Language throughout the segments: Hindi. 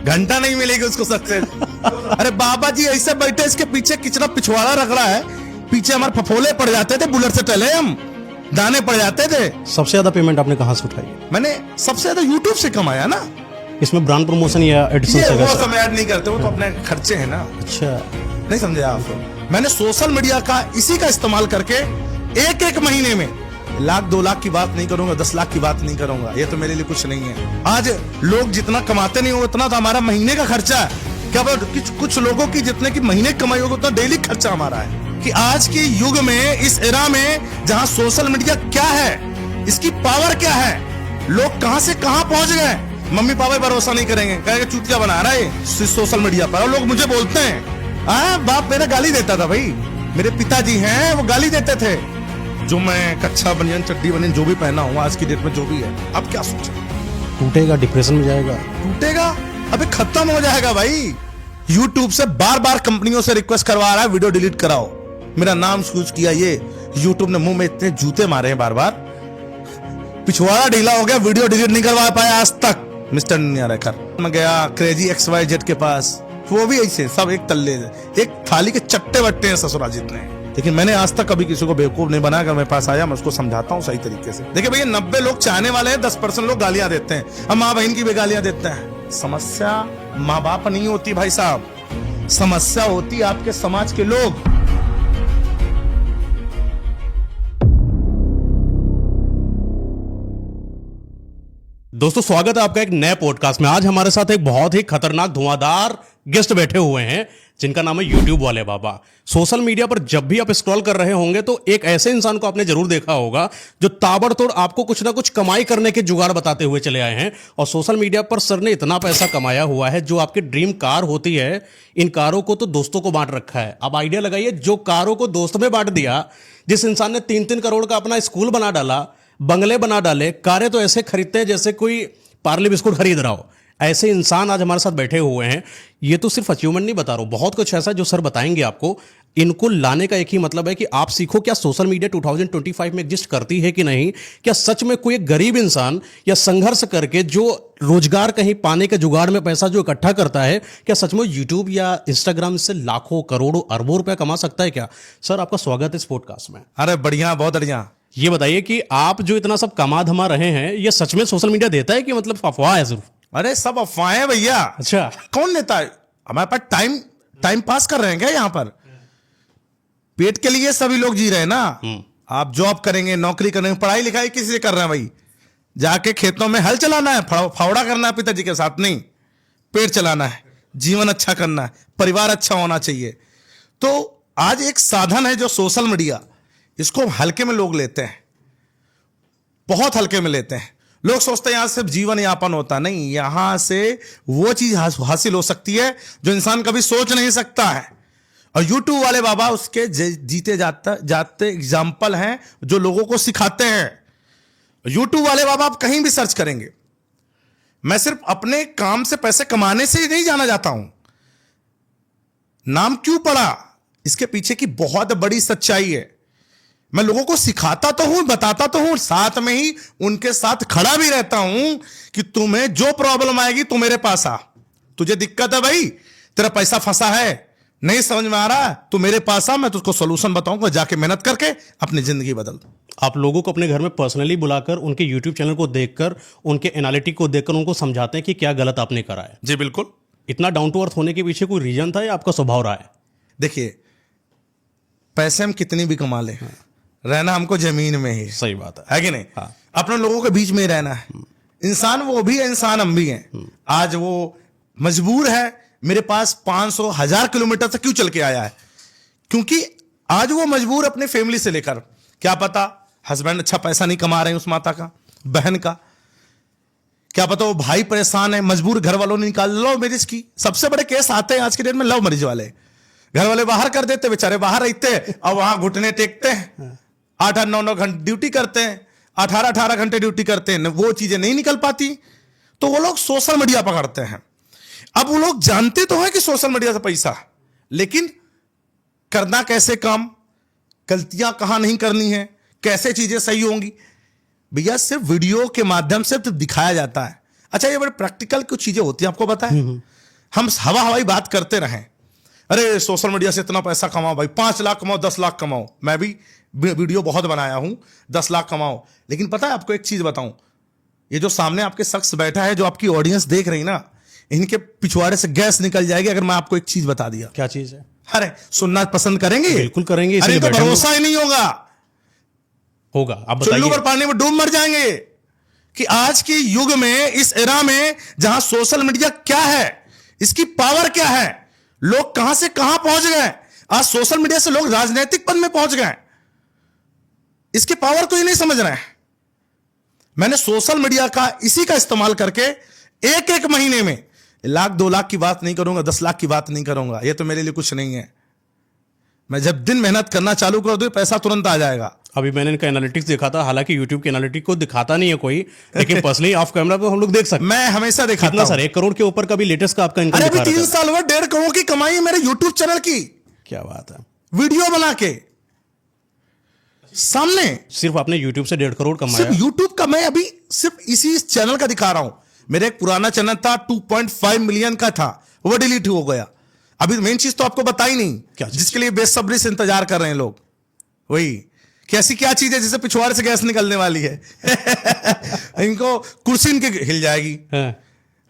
घंटा नहीं मिलेगी उसको सक्सेस। अरे बाबा जी ऐसे बैठे, इसके पीछे किचना पिछवाड़ा रख रहा है, पीछे हमारे फफोले पड़ जाते थे, बुलेट से टले हम दाने पड़ जाते थे। सबसे ज्यादा पेमेंट आपने कहाँ से उठाई? मैंने सबसे ज्यादा यूट्यूब से कमाया ना। इसमें ब्रांड प्रमोशन या एडिशन ये से वो कैसे? सब ऐड नहीं करते, वो तो अपने खर्चे हैं ना। अच्छा, नहीं समझे आप? मैंने सोशल मीडिया का इसी का इस्तेमाल करके एक एक महीने में 1-2 लाख की बात नहीं करूंगा, 10 लाख की बात नहीं करूंगा, ये तो मेरे लिए कुछ नहीं है। आज लोग जितना कमाते नहीं हो उतना तो हमारा महीने का खर्चा है। क्या कुछ लोगों की जितने की महीने कमाई होगी उतना डेली खर्चा हमारा है। कि आज के युग में, इस एरा में जहां सोशल मीडिया क्या है, इसकी पावर क्या है, लोग कहां से कहां पहुंच गए, मम्मी पापा भरोसा नहीं करेंगे, कहेंगे चूतिया बना रहा है सोशल मीडिया पर। और लोग मुझे बोलते हैं, बाप मेरा गाली देता था भाई, मेरे पिताजी हैं वो गाली देते थे, जो मैं कच्छा बनियान चड्डी बनियान जो भी पहना हूं आज की डेट में जो भी है। अब क्या सोचे? टूटेगा, डिप्रेशन में जाएगा। टूटेगा? अबे खत्म हो जाएगा भाई। YouTube से बार बार कंपनियों से रिक्वेस्ट करवा रहा है वीडियो डिलीट कराओ, मेरा नाम यूज किया, ये YouTube ने मुंह में इतने जूते मारे हैं बार बार, पिछवाड़ा ढीला हो गया, वीडियो डिलीट नहीं करवा पाया आज तक मिस्टर नियारेकर। मैं गया क्रेजी XYZ के पास, वो भी ऐसे सब एक तल्ले, एक थाली के चट्टे बट्टे हैं ससुरा जितने। लेकिन मैंने आज तक कभी किसी को बेवकूफ नहीं बनाया। अगर मेरे पास आया मैं उसको समझाता हूँ सही तरीके से। देखिए भैया, 90 लोग चाहने वाले हैं, 10% लोग गालियां देते हैं, अब माँ बहन की भी गालियां देते हैं। समस्या माँ बाप नहीं होती भाई साहब, समस्या होती आपके समाज के लोग। दोस्तों, स्वागत है आपका एक नए पॉडकास्ट में। आज हमारे साथ एक बहुत ही खतरनाक धुआंधार गेस्ट बैठे हुए हैं, जिनका नाम है यूट्यूब वाले बाबा। सोशल मीडिया पर जब भी आप स्क्रॉल कर रहे होंगे तो एक ऐसे इंसान को आपने जरूर देखा होगा जो ताबड़तोड़ आपको कुछ ना कुछ कमाई करने के जुगाड़ बताते हुए चले आए हैं। और सोशल मीडिया पर सर ने इतना पैसा कमाया हुआ है, जो आपकी ड्रीम कार होती है, इन कारों को तो दोस्तों को बांट रखा है। अब आइडिया लगाइए, जो कारों को दोस्त में बांट दिया, जिस इंसान ने 3-3 करोड़ का अपना स्कूल बना डाला, बंगले बना डाले, कारें तो ऐसे खरीदते हैं जैसे कोई पार्ले बिस्कुट खरीद रहा हो, ऐसे इंसान आज हमारे साथ बैठे हुए हैं। ये तो सिर्फ अचीवमेंट नहीं बता रहा हूं, बहुत कुछ ऐसा जो सर बताएंगे आपको। इनको लाने का एक ही मतलब है कि आप सीखो क्या सोशल मीडिया 2025 में एग्जिस्ट करती है कि नहीं। क्या सच में कोई एक गरीब इंसान या संघर्ष करके जो रोजगार कहीं पाने के जुगाड़ में पैसा जो इकट्ठा करता है, क्या सच में यूट्यूब या इंस्टाग्राम से लाखों करोड़ों अरबों रुपया कमा सकता है क्या? सर, आपका स्वागत है इस पॉडकास्ट में। अरे बढ़िया, बहुत बढ़िया। ये बताइए कि आप जो इतना सब कमा धमा रहे हैं, ये सच में सोशल मीडिया देता है कि मतलब अफवाह है सिर्फ? अरे सब अफवाहें भैया। अच्छा, कौन लेता है? हमारे पास टाइम पास कर रहे हैं क्या? यहाँ पर पेट के लिए सभी लोग जी रहे हैं ना। आप जॉब करेंगे, नौकरी करेंगे, पढ़ाई लिखाई किस लिए कर रहे हैं भाई? जाके खेतों में हल चलाना है, फावड़ा करना है पिताजी के साथ? नहीं, पेट चलाना है, जीवन अच्छा करना है, परिवार अच्छा होना चाहिए। तो आज एक साधन है जो सोशल मीडिया, इसको हल्के में लोग लेते हैं, बहुत हल्के में लेते हैं। लोग सोचते हैं यहां सिर्फ जीवन यापन होता, नहीं, यहां से वो चीज हासिल हो सकती है जो इंसान कभी सोच नहीं सकता है। और यूट्यूब वाले बाबा उसके जीते जाते एग्जाम्पल हैं, जो लोगों को सिखाते हैं। यूट्यूब वाले बाबा आप कहीं भी सर्च करेंगे, मैं सिर्फ अपने काम से पैसे कमाने से ही नहीं जाना जाता हूं। नाम क्यों पड़ा, इसके पीछे की बहुत बड़ी सच्चाई है। मैं लोगों को सिखाता तो हूं, बताता तो हूं, साथ में ही उनके साथ खड़ा भी रहता हूं कि तुम्हें जो प्रॉब्लम आएगी तू मेरे पास आ। तुझे दिक्कत है भाई, तेरा पैसा फंसा है, नहीं समझ में आ रहा, तू मेरे पास आ, मैं तुझको सॉल्यूशन बताऊंगा, जाके मेहनत करके अपनी जिंदगी बदल। आप लोगों को अपने घर में पर्सनली बुलाकर उनके यूट्यूब चैनल को देखकर, उनके एनालिटिक को देखकर उनको समझाते हैं कि क्या गलत आपने करा है? जी बिल्कुल। इतना डाउन टू अर्थ होने के पीछे कोई रीजन था या आपका स्वभाव रहा है? देखिए, पैसे हम कितनी भी कमा ले, रहना हमको जमीन में ही। सही बात है कि नहीं? हाँ। अपने लोगों के बीच में ही रहना है। इंसान वो भी है, इंसान हम भी हैं। आज वो मजबूर है, मेरे पास 500-1000 किलोमीटर से क्यों चल के आया है? क्योंकि आज वो मजबूर अपने फैमिली से लेकर, क्या पता हस्बैंड अच्छा पैसा नहीं कमा रहे हैं उस माता का, बहन का, क्या पता वो भाई परेशान है, मजबूर घर वालों ने निकाल। लव मैरिज की सबसे बड़े केस आते हैं आज के डेट में, लव मैरिज वाले। घर वाले बाहर कर देते, बेचारे बाहर रहते हैं और वहां घुटने टेकते हैं, 8-9 घंटे ड्यूटी करते हैं, 18 घंटे ड्यूटी करते हैं, वो चीजें नहीं निकल पाती, तो वो लोग सोशल मीडिया पकड़ते हैं। अब वो लोग जानते तो हैं कि सोशल मीडिया से पैसा, लेकिन करना कैसे काम, गलतियां कहां नहीं करनी है, कैसे चीजें सही होंगी, भैया सिर्फ वीडियो के माध्यम से तो दिखाया जाता है। अच्छा, ये बड़े प्रैक्टिकल कुछ चीजें होती हैं, आपको पता है? हम हवा हवाई बात करते रहें, अरे सोशल मीडिया से इतना पैसा कमाओ भाई, 5 लाख कमाओ, 10 लाख कमाओ। मैं भी वीडियो बहुत बनाया हूं, 10 लाख कमाओ। लेकिन पता है आपको एक चीज बताऊं, ये जो सामने आपके शख्स बैठा है, जो आपकी ऑडियंस देख रही ना, इनके पिछवाड़े से गैस निकल जाएगी अगर मैं आपको एक चीज बता दिया। क्या चीज है? अरे सुनना पसंद करेंगे? बिल्कुल करेंगे, अरे इसलिए तो बैठे हैं। भरोसा ही नहीं होगा, होगा, आप चुल्लू पर बताइए। पानी में डूब मर जाएंगे कि आज के युग में, इस एरा में, जहां सोशल मीडिया क्या है, इसकी पावर क्या है, लोग कहां से कहां पहुंच गए। आज सोशल मीडिया से लोग राजनीतिक पद में पहुंच गए, इसकी पावर को ही नहीं समझ रहे हैं। मैंने सोशल मीडिया का इसी का इस्तेमाल करके एक एक महीने में 1 लाख 2 लाख की बात नहीं करूंगा, 10 लाख की बात नहीं करूंगा, यह तो मेरे लिए कुछ नहीं है। मैं जब दिन मेहनत करना चालू कर दूं, पैसा तुरंत आ जाएगा। अभी मैंने इनका एनालिटिक्स देखा था, हालांकि यूट्यूब के एनालिटिक्स को दिखाता नहीं है कोई, लेकिन पर्सनली ऑफ कैमरा पे हम लोग देख सकते हैं। मैं हमेशा दिखाता कितना हूं। सर, 1 करोड़ के ऊपर का भी लेटेस्ट का आपका इनकम अरे अभी दिखा रहा 3 था। साल हुए, 1.5 करोड़ की कमाई है मेरे यूट्यूब चैनल की, क्या बात है। वीडियो बना के सामने। सिर्फ आपने यूट्यूब से 1.5 करोड़ कमाया? सिर्फ यूट्यूब का, मैं अभी सिर्फ इसी चैनल का दिखा रहा हूं। मेरा एक पुराना चैनल था, 2.5 मिलियन का था, वो डिलीट हो गया। अभी मेन चीज तो आपको बताई नहीं, क्या चीज? जिसके लिए बेसब्री से इंतजार कर रहे हैं लोग, वही कि ऐसी क्या चीज है जिससे पिछवाड़े से गैस निकलने वाली है। इनको कुर्सी इनके हिल जाएगी। हाँ।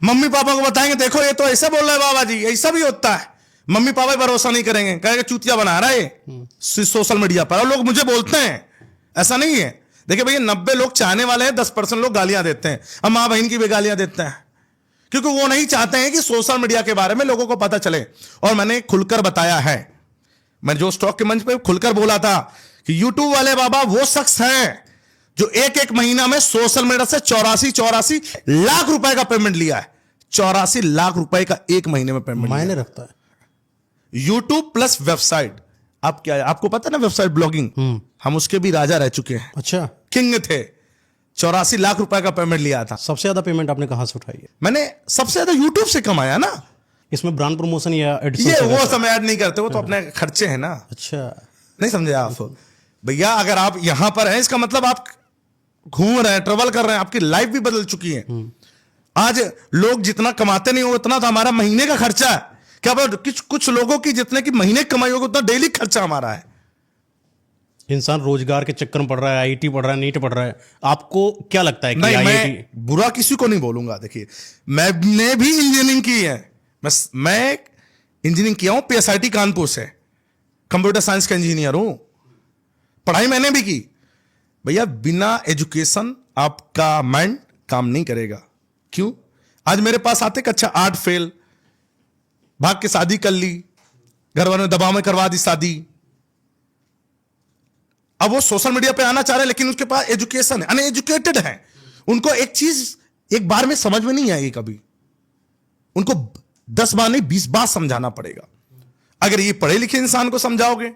मम्मी पापा को बताएंगे, देखो ये तो ऐसे बोल रहे हैं बाबा जी, ऐसा भी होता है। मम्मी पापा भरोसा नहीं करेंगे, कहेंगे चूतिया बना रहा है सोशल मीडिया पर। और लोग मुझे बोलते हैं, ऐसा नहीं है। देखिए भैया, 90 लोग चाहने वाले हैं, 10% लोग गालियां देते हैं, अब मां बहन की भी गालियां देते हैं, क्योंकि वो नहीं चाहते हैं कि सोशल मीडिया के बारे में लोगों को पता चले। और मैंने खुलकर बताया है, मैं जो स्टॉक के मंच पे खुलकर बोला था कि यूट्यूब वाले बाबा वो शख्स हैं जो एक एक महीना में सोशल मीडिया से 84 लाख रुपए का पेमेंट लिया है। 84 लाख रुपए का एक महीने में पेमेंट मायने रखता है। YouTube plus website. आप क्या है, आपको पता है ना, वेबसाइट ब्लॉगिंग, हम उसके भी राजा रह चुके हैं, अच्छा, किंग थे। 84 लाख रुपए का पेमेंट लिया था। सबसे ज्यादा पेमेंट आपने कहां से उठाई है? मैंने सबसे ज्यादा यूट्यूब से कमाया ना। इसमें ब्रांड प्रमोशन या ये एडसेंस वो समय ऐड नहीं करते, वो तो अपने खर्चे हैं ना। अच्छा, नहीं समझे आप भैया? अगर आप यहां पर हैं, इसका मतलब आप घूम रहे हैं, ट्रेवल कर रहे हैं, आपकी लाइफ भी बदल चुकी है। आज लोग जितना कमाते नहीं हो, उतना तो हमारा महीने का खर्चा है। क्या कुछ लोगों की जितने की महीने की कमाई होगी, उतना डेली खर्चा हमारा है। इंसान रोजगार के चक्कर में पड़ रहा है, आईटी पढ़ रहा है, नीट पढ़ रहा है, आपको क्या लगता है कि नहीं, आईआईटी? मैं बुरा किसी को नहीं बोलूंगा। देखिए, मैंने भी इंजीनियरिंग की है, मैं इंजीनियरिंग किया हूं पीएसआईटी कानपुर से, कंप्यूटर साइंस का इंजीनियर हूं। पढ़ाई मैंने भी की। भैया, बिना एजुकेशन आपका माइंड काम नहीं करेगा। क्यों? आज मेरे पास आते कि अच्छा 8 फेल, भाग के शादी कर ली, घर वालों ने दबाव में करवा दी शादी। अब वो सोशल मीडिया पे आना चाह रहे हैं, लेकिन उसके पास एजुकेशन है, अनएजुकेटेड है। उनको एक चीज एक बार में समझ में नहीं आएगी कभी, उनको 10 बार नहीं 20 बार समझाना पड़ेगा। अगर ये पढ़े लिखे इंसान को समझाओगे,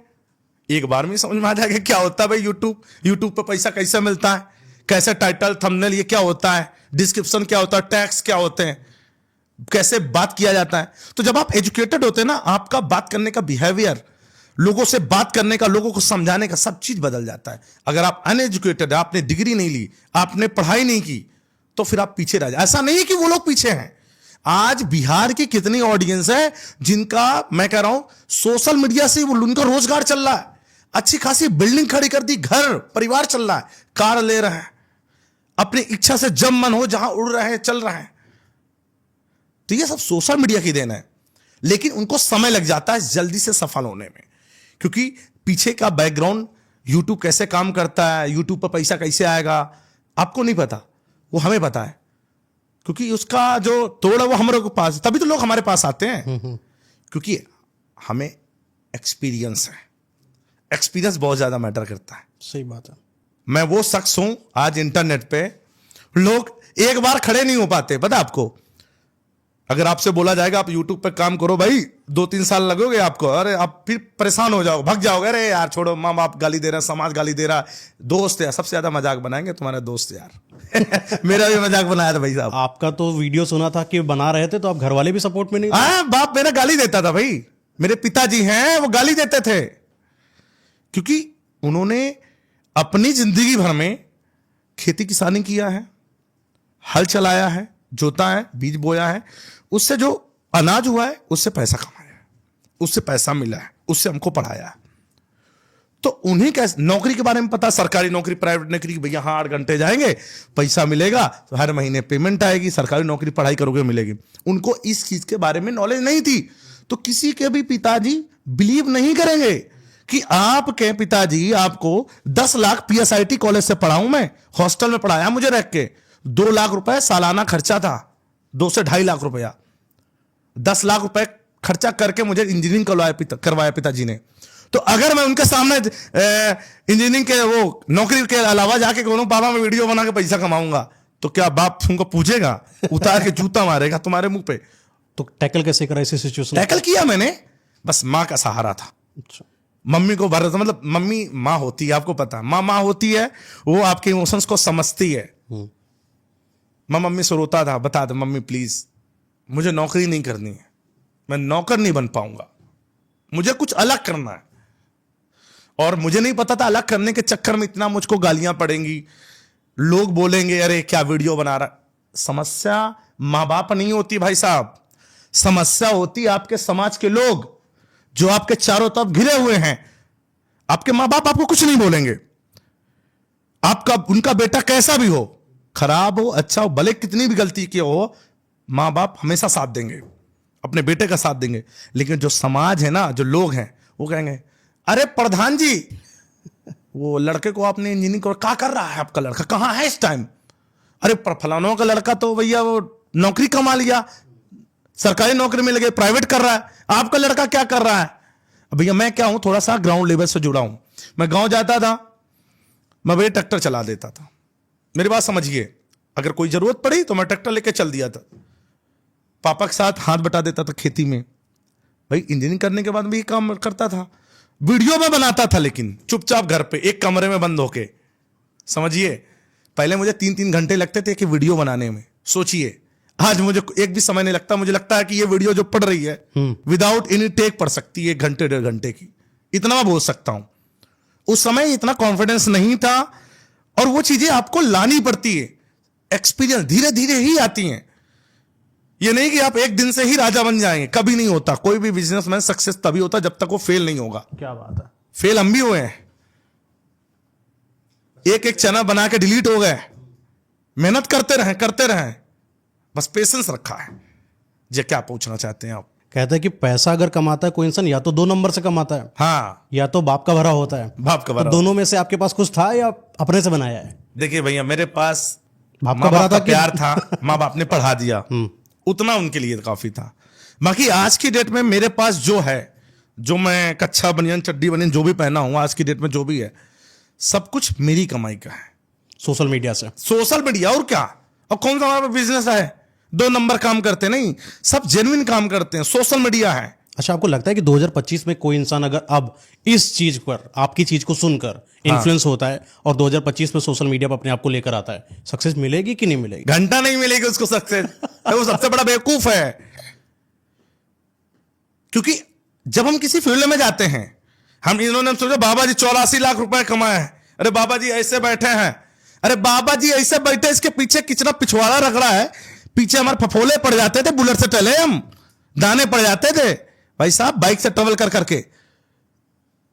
एक बार में समझ में आ जाएगा क्या होता है भाई यूट्यूब पे पैसा कैसे मिलता है, कैसे टाइटल थंबनेल ये क्या होता है, डिस्क्रिप्शन क्या होता है, टैग्स क्या होते हैं, कैसे बात किया जाता है। तो जब आप एजुकेटेड होते हैं ना, आपका बात करने का बिहेवियर, लोगों से बात करने का, लोगों को समझाने का, सब चीज बदल जाता है। अगर आप अनएजुकेटेड, आपने डिग्री नहीं ली, आपने पढ़ाई नहीं की, तो फिर आप पीछे रह जाए। ऐसा नहीं है कि वो लोग पीछे हैं। आज बिहार की कितनी ऑडियंस है जिनका, मैं कह रहा हूं, सोशल मीडिया से उनका रोजगार चल रहा है, अच्छी खासी बिल्डिंग खड़ी कर दी, घर परिवार चल रहा है, कार ले रहे हैं, अपनी इच्छा से जब मन हो जहां उड़ रहे हैं, चल रहे हैं। तो ये सब सोशल मीडिया की देन है। लेकिन उनको समय लग जाता है जल्दी से सफल होने में, क्योंकि पीछे का बैकग्राउंड, यूट्यूब कैसे काम करता है, यूट्यूब पर पैसा कैसे आएगा, आपको नहीं पता, वो हमें पता है। क्योंकि उसका जो तोड़ है वो हमारे पास, तभी तो लोग हमारे पास आते हैं, क्योंकि हमें एक्सपीरियंस है। एक्सपीरियंस बहुत ज्यादा मैटर करता है। सही बात है। मैं वो शख्स हूं, आज इंटरनेट पे लोग एक बार खड़े नहीं हो पाते, पता आपको? अगर आपसे बोला जाएगा आप यूट्यूब पे काम करो भाई, 2-3 साल लगोगे आपको, अरे आप फिर परेशान हो जाओ, भग जाओगे, अरे यार छोड़ो, माँ बाप गाली दे रहा, समाज गाली दे रहा, दोस्त यार, सबसे ज्यादा मजाक बनाएंगे तुम्हारे दोस्त यार। मेरा भी मजाक बनाया था भाई साहब। आपका तो वीडियो सुना था कि बना रहे थे, तो आप घर वाले भी सपोर्ट में नहीं थे? हाँ, बाप मेरा गाली देता था भाई, मेरे पिताजी हैं वो गाली देते थे, क्योंकि उन्होंने अपनी जिंदगी भर में खेती किसानी किया है, हल चलाया है, जोता है, बीज बोया है, उससे जो अनाज हुआ है उससे पैसा कमाया है, उससे पैसा मिला है, उससे हमको पढ़ाया है। तो उन्हें कैसे नौकरी के बारे में पता, सरकारी नौकरी, प्राइवेट नौकरी, भैया हाँ 8 घंटे जाएंगे, पैसा मिलेगा, तो हर महीने पेमेंट आएगी, सरकारी नौकरी पढ़ाई करोगे मिलेगी। उनको इस चीज के बारे में नॉलेज नहीं थी। तो किसी के भी पिताजी बिलीव नहीं करेंगे कि आपके पिताजी आपको 10 लाख PSIT कॉलेज से पढ़ाऊं, मैं हॉस्टल में पढ़ाया मुझे रख के, 2 लाख रुपए सालाना खर्चा था, 2 से 2.5 लाख रुपया, 10 लाख रुपए खर्चा करके मुझे इंजीनियरिंग करवाया पिताजी ने। तो अगर मैं उनके सामने इंजीनियरिंग के वो नौकरी के अलावा जाके कहूं पापा मैं वीडियो बना के पैसा कमाऊंगा, तो क्या बाप तुमको पूछेगा, उतार के जूता मारेगा तुम्हारे मुंह पे। तो टैकल कैसे करा ऐसी सिचुएशन? टैकल किया मैंने, बस माँ का सहारा था। अच्छा। मम्मी को भरोसा, मतलब मम्मी माँ होती है, आपको पता है माँ होती है, वो आपके इमोशंस को समझती है। मैं मम्मी से रोता था, बता दे मम्मी प्लीज मुझे नौकरी नहीं करनी है, मैं नौकर नहीं बन पाऊंगा, मुझे कुछ अलग करना है। और मुझे नहीं पता था अलग करने के चक्कर में इतना मुझको गालियां पड़ेंगी, लोग बोलेंगे अरे क्या वीडियो बना रहा। समस्या मां बाप नहीं होती भाई साहब, समस्या होती आपके समाज के लोग जो आपके चारों तरफ घिरे हुए हैं। आपके मां बाप आपको कुछ नहीं बोलेंगे, आपका उनका बेटा कैसा भी हो, खराब हो अच्छा हो, भले कितनी भी गलती की हो, मां बाप हमेशा साथ देंगे, अपने बेटे का साथ देंगे। लेकिन जो समाज है ना, जो लोग हैं, वो कहेंगे अरे प्रधान जी वो लड़के को आपने इंजीनियरिंग क्या कर रहा है, आपका लड़का कहां है इस टाइम, अरे फलानों का लड़का तो भैया वो नौकरी कमा लिया, सरकारी नौकरी में लगे, प्राइवेट कर रहा है, आपका लड़का क्या कर रहा है। भैया मैं क्या हूं, थोड़ा सा ग्राउंड लेवल से जुड़ा हूं, मैं गांव जाता था, मैं भैया ट्रैक्टर चला देता था, मेरी बात समझिए, अगर कोई जरूरत पड़ी तो मैं ट्रैक्टर लेके चल दिया था, पापा के साथ हाथ बटा देता था खेती में। भाई इंजीनियरिंग करने के बाद भी काम करता था, वीडियो में बनाता था, लेकिन चुपचाप घर पे एक कमरे में बंद होके। समझिए पहले मुझे 3-3 घंटे लगते थे कि वीडियो बनाने में, सोचिए आज मुझे एक भी समय नहीं लगता। मुझे लगता है कि ये वीडियो जो पढ़ रही है विदाउट एनी टेक पढ़ सकती है 1 घंटे 1.5 घंटे की, इतना मैं बोल सकता हूं। उस समय इतना कॉन्फिडेंस नहीं था, और वो चीजें आपको लानी पड़ती है, एक्सपीरियंस धीरे धीरे ही आती हैं। ये नहीं कि आप एक दिन से ही राजा बन जाएंगे, कभी नहीं होता। कोई भी बिजनेसमैन सक्सेस तभी होता जब तक वो फेल नहीं होगा। क्या बात है, फेल हम भी हुए हैं, एक चैनल बना के डिलीट हो गए, मेहनत करते रहे, बस पेशेंस रखा है। ये क्या पूछना चाहते हैं आप? कहते हैं कि पैसा अगर कमाता है कोई इंसान, या तो 2 नंबर से कमाता है, हाँ, या तो बाप का भरा होता है। बाप का भरा। तो दोनों में से आपके पास कुछ था या अपने से बनाया है? देखिए भैया मेरे पास बाप का माँ भरा बाप था का कि- प्यार था, माँ बाप ने पढ़ा दिया, उतना उनके लिए काफी था। बाकी आज की डेट में मेरे पास जो है, जो मैं कच्छा बनियान चड्डी बनियान जो भी पहना हूं आज की डेट में, जो भी है सब कुछ मेरी कमाई का है, सोशल मीडिया से। Social media. और क्या, और कौन सा हमारा बिजनेस है, 2 नंबर काम करते नहीं, सब जेन्युइन काम करते हैं, सोशल मीडिया है। अच्छा, आपको लगता है कि 2025 में कोई इंसान अगर अब इस चीज पर, आपकी चीज को सुनकर इन्फ्लुएंस होता है और 2025 में सोशल मीडिया पर अपने आप को लेकर आता है, सक्सेस मिलेगी कि नहीं मिलेगी? घंटा नहीं मिलेगी उसको सक्सेस, वो सबसे बड़ा बेवकूफ है। क्योंकि जब हम किसी फील्ड में जाते हैं, हम इन्होंने सोचा बाबा जी 84 लाख रुपए कमाए हैं, अरे बाबा जी ऐसे बैठे हैं, अरे बाबा जी ऐसे बैठे, इसके पीछे कितना पिछवाड़ा रख रहा है, पीछे हमारे फफोले पड़ जाते थे, बुलेट से टले हम, दाने पड़ जाते थे भाई साहब, बाइक से ट्रेवल कर करके।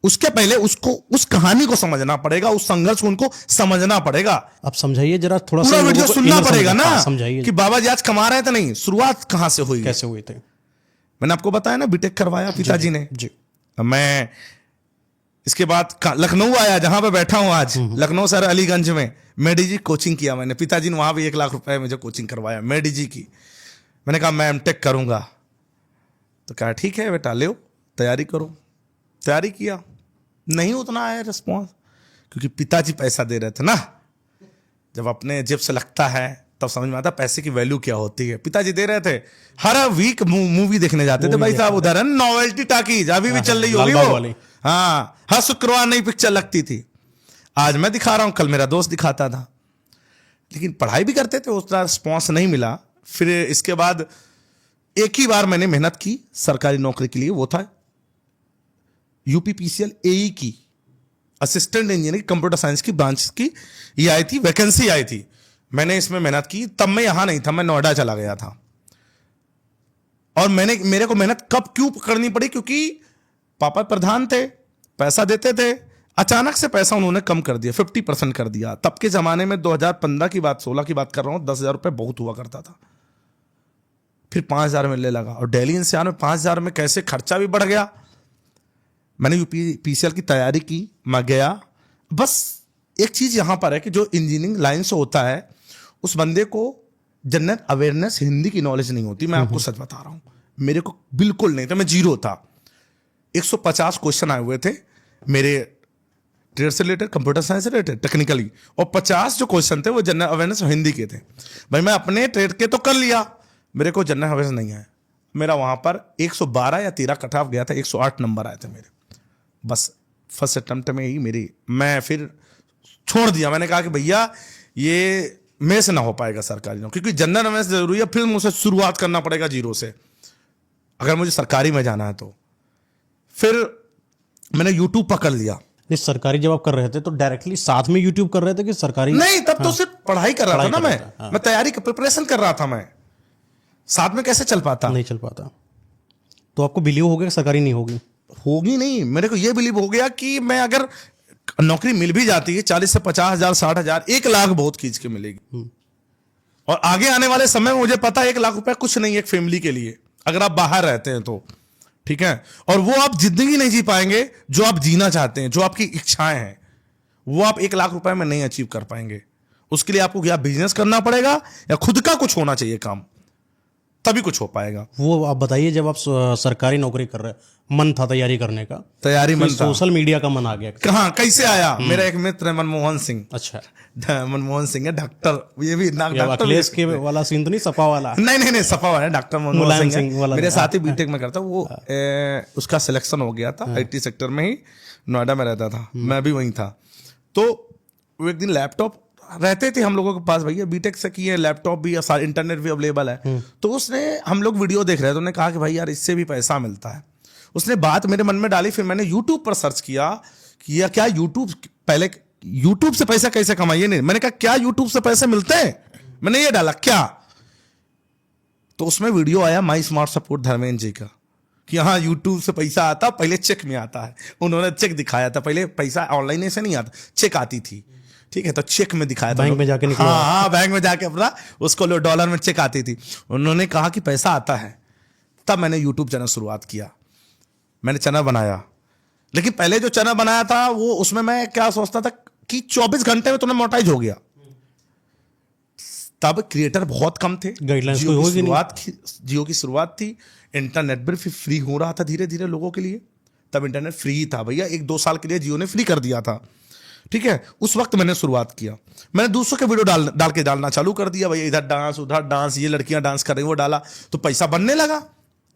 उसके पहले उसको उस कहानी को समझना पड़ेगा, उस संघर्ष को उनको समझना पड़ेगा। आप समझाइए जरा, थोड़ा पूरा सा वीडियो सुनना पड़ेगा ना, समझाइए कि बाबा जी आज कमा रहे थे, नहीं शुरुआत कहां से हुई, कैसे हुए थे। मैंने आपको बताया ना, बीटेक करवाया पिताजी ने जी। मैं इसके बाद लखनऊ आया, जहां पे बैठा हूं आज, लखनऊ सर अलीगंज में मेडीजी कोचिंग किया मैंने, पिताजी ने वहां भी 1 लाख रुपए मुझे कोचिंग करवाया मेडीजी की। मैंने कहा मैं एमटेक करूंगा, तो कहा ठीक है बेटा ले तैयारी करो, तैयारी किया, नहीं उतना आया रिस्पॉन्स, क्योंकि पिताजी पैसा दे रहे थे ना। जब अपने जेब से लगता है तब समझ में आता पैसे की वैल्यू क्या होती है। पिताजी दे रहे थे, हर वीक मूवी देखने जाते थे भाई साहब, उधर है नॉवेल्टी टाकीज, अभी भी चल रही होगी वो, हाँ, हर शुक्रवार नई पिक्चर लगती थी। आज मैं दिखा रहा हूं, कल मेरा दोस्त दिखाता था, लेकिन पढ़ाई भी करते थे, उतना रिस्पॉन्स नहीं मिला। फिर इसके बाद एक ही बार मैंने मेहनत की सरकारी नौकरी के लिए, वो था यूपीपीसीएल एई की, असिस्टेंट इंजीनियर कंप्यूटर साइंस की ब्रांच की, ये आई थी, वैकेंसी आई थी। मैंने इसमें मेहनत की, तब मैं यहां नहीं था, मैं नोएडा चला गया था। और मेरे को मेहनत कब क्यों करनी पड़ी? क्योंकि पापा प्रधान थे, पैसा देते थे, अचानक से पैसा उन्होंने कम कर दिया, 50% कर दिया। तब के जमाने में 2015 की बात, 16 की बात कर रहा हूं, 10,000 रुपए बहुत हुआ करता था। फिर 5,000 मिलने लगा, और दिल्ली एनसीआर में 5,000 में कैसे खर्चा भी बढ़ गया। मैंने यूपीसीएल की तैयारी की, मैं गया। बस एक चीज यहां पर है कि जो इंजीनियरिंग लाइन से होता है, उस बंदे को जनरल अवेयरनेस, हिंदी की नॉलेज नहीं होती। मैं आपको सच बता रहा हूं, मेरे को बिल्कुल नहीं था, मैं जीरो था। 150 क्वेश्चन आए हुए थे मेरे ट्रेड से रिलेटेड, कंप्यूटर साइंस से रिलेटेड, टेक्निकली, और 50 जो क्वेश्चन थे वो जनरल अवेयरनेस हिंदी के थे। भाई मैं अपने ट्रेड के तो कर लिया, मेरे को जनरल अवेयरनेस नहीं आया। मेरा वहां पर 112 या 13 कट ऑफ गया था, 108 नंबर आए थे मेरे। बस फर्स्ट अटेम्प्ट में ही मैं फिर छोड़ दिया। मैंने कहा कि भैया ये मेरे से ना हो पाएगा सरकारी नौकरी, क्योंकि जनरल अवेयरनेस जरूरी है, फिर मुझे शुरुआत करना पड़ेगा जीरो से अगर मुझे सरकारी में जाना है तो। फिर मैंने यूट्यूब पकड़ लिया। नहीं, सरकारी जब आप कर रहे थे तो डायरेक्टली साथ में यूट्यूब कर रहे थे कि सरकारी? नहीं, तब तो सिर्फ पढ़ाई कर रहा था ना मैं तैयारी का प्रिपरेशन कर रहा था। मैं साथ में कैसे चल पाता? नहीं चल पाता। तो आपको बिलीव हो गया कि सरकारी नहीं होगी? होगी नहीं, मेरे को यह बिलीव हो गया कि मैं अगर नौकरी मिल भी जाती है 40 से 50,000, 60,000, 1 लाख बहुत खींच के मिलेगी। और आगे आने वाले समय में मुझे पता है 1 लाख रुपए कुछ नहीं है एक फैमिली के लिए, अगर आप बाहर रहते हैं तो, ठीक है। और वो आप जिंदगी नहीं जी पाएंगे जो आप जीना चाहते हैं, जो आपकी इच्छाएं हैं, वो आप 1 लाख रुपए में नहीं अचीव कर पाएंगे। उसके लिए आपको या बिजनेस करना पड़ेगा या खुद का कुछ होना चाहिए काम, तभी कुछ हो पाएगा। वो आप बताइए, जब आप सरकारी नौकरी कर रहे, मन था तैयारी करने का? तैयारी मन था। सोशल मीडिया का मन आ गया कहाँ, कैसे आया? मेरा एक मित्र है मनमोहन सिंह। अच्छा, मनमोहन सिंह है डॉक्टर, ये भी डॉक्टर अखिलेश के वाला सीन तो नहीं, सपा वाला? नहीं सपा वाला डॉक्टर मनमोहन सिंह वाला मेरे साथ ही बीटेक में करता। वो उसका सिलेक्शन हो गया था आईटी सेक्टर में ही, नोएडा में रहता था, मैं भी वहीं था। तो वो एक दिन लैपटॉप रहते थे हम लोगों के पास, भैया बीटेक से किए, लैपटॉप भी, इंटरनेट भी अवेलेबल है। तो उसने, हम लोग वीडियो देख रहे थे, उन्होंने कहा कि भाई यार इससे भी पैसा मिलता है। उसने बात मेरे मन में डाली, फिर मैंने यूट्यूब पर सर्च किया कि यह क्या यूट्यूब, पहले यूट्यूब से पैसा कैसे कमाइए, नहीं मैंने कहा क्या यूट्यूब से पैसे मिलते हैं, मैंने ये डाला क्या, तो उसमें वीडियो आया माई स्मार्ट सपोर्ट धर्मेंद्र जी का, कि हाँ यूट्यूब से पैसा आता, पहले चेक में आता है। उन्होंने चेक दिखाया था, पहले पैसा ऑनलाइन ऐसे नहीं आता, चेक आती थी, ठीक है, तो चेक में दिखाया था, बैंक में जाके निकला। हाँ बैंक में जाके अपना उसको लो, डॉलर में चेक आती थी। उन्होंने कहा कि पैसा आता है, तब मैंने यूट्यूब चैनल शुरुआत किया, मैंने चैनल बनाया। लेकिन पहले जो चैनल बनाया था वो, उसमें मैं क्या सोचता था कि 24 घंटे में तुम्हें मोनेटाइज हो गया। तब क्रिएटर बहुत कम थे, जियो की शुरुआत थी, इंटरनेट भी फ्री हो रहा था धीरे धीरे लोगों के लिए। तब इंटरनेट फ्री था भैया, 1-2 साल के लिए जियो ने फ्री कर दिया था, ठीक है। उस वक्त मैंने शुरुआत किया, मैंने दूसरों के वीडियो डालना चालू कर दिया भैया, इधर डांस उधर डांस, ये लड़कियां डांस कर रही, वो डाला तो पैसा बनने लगा।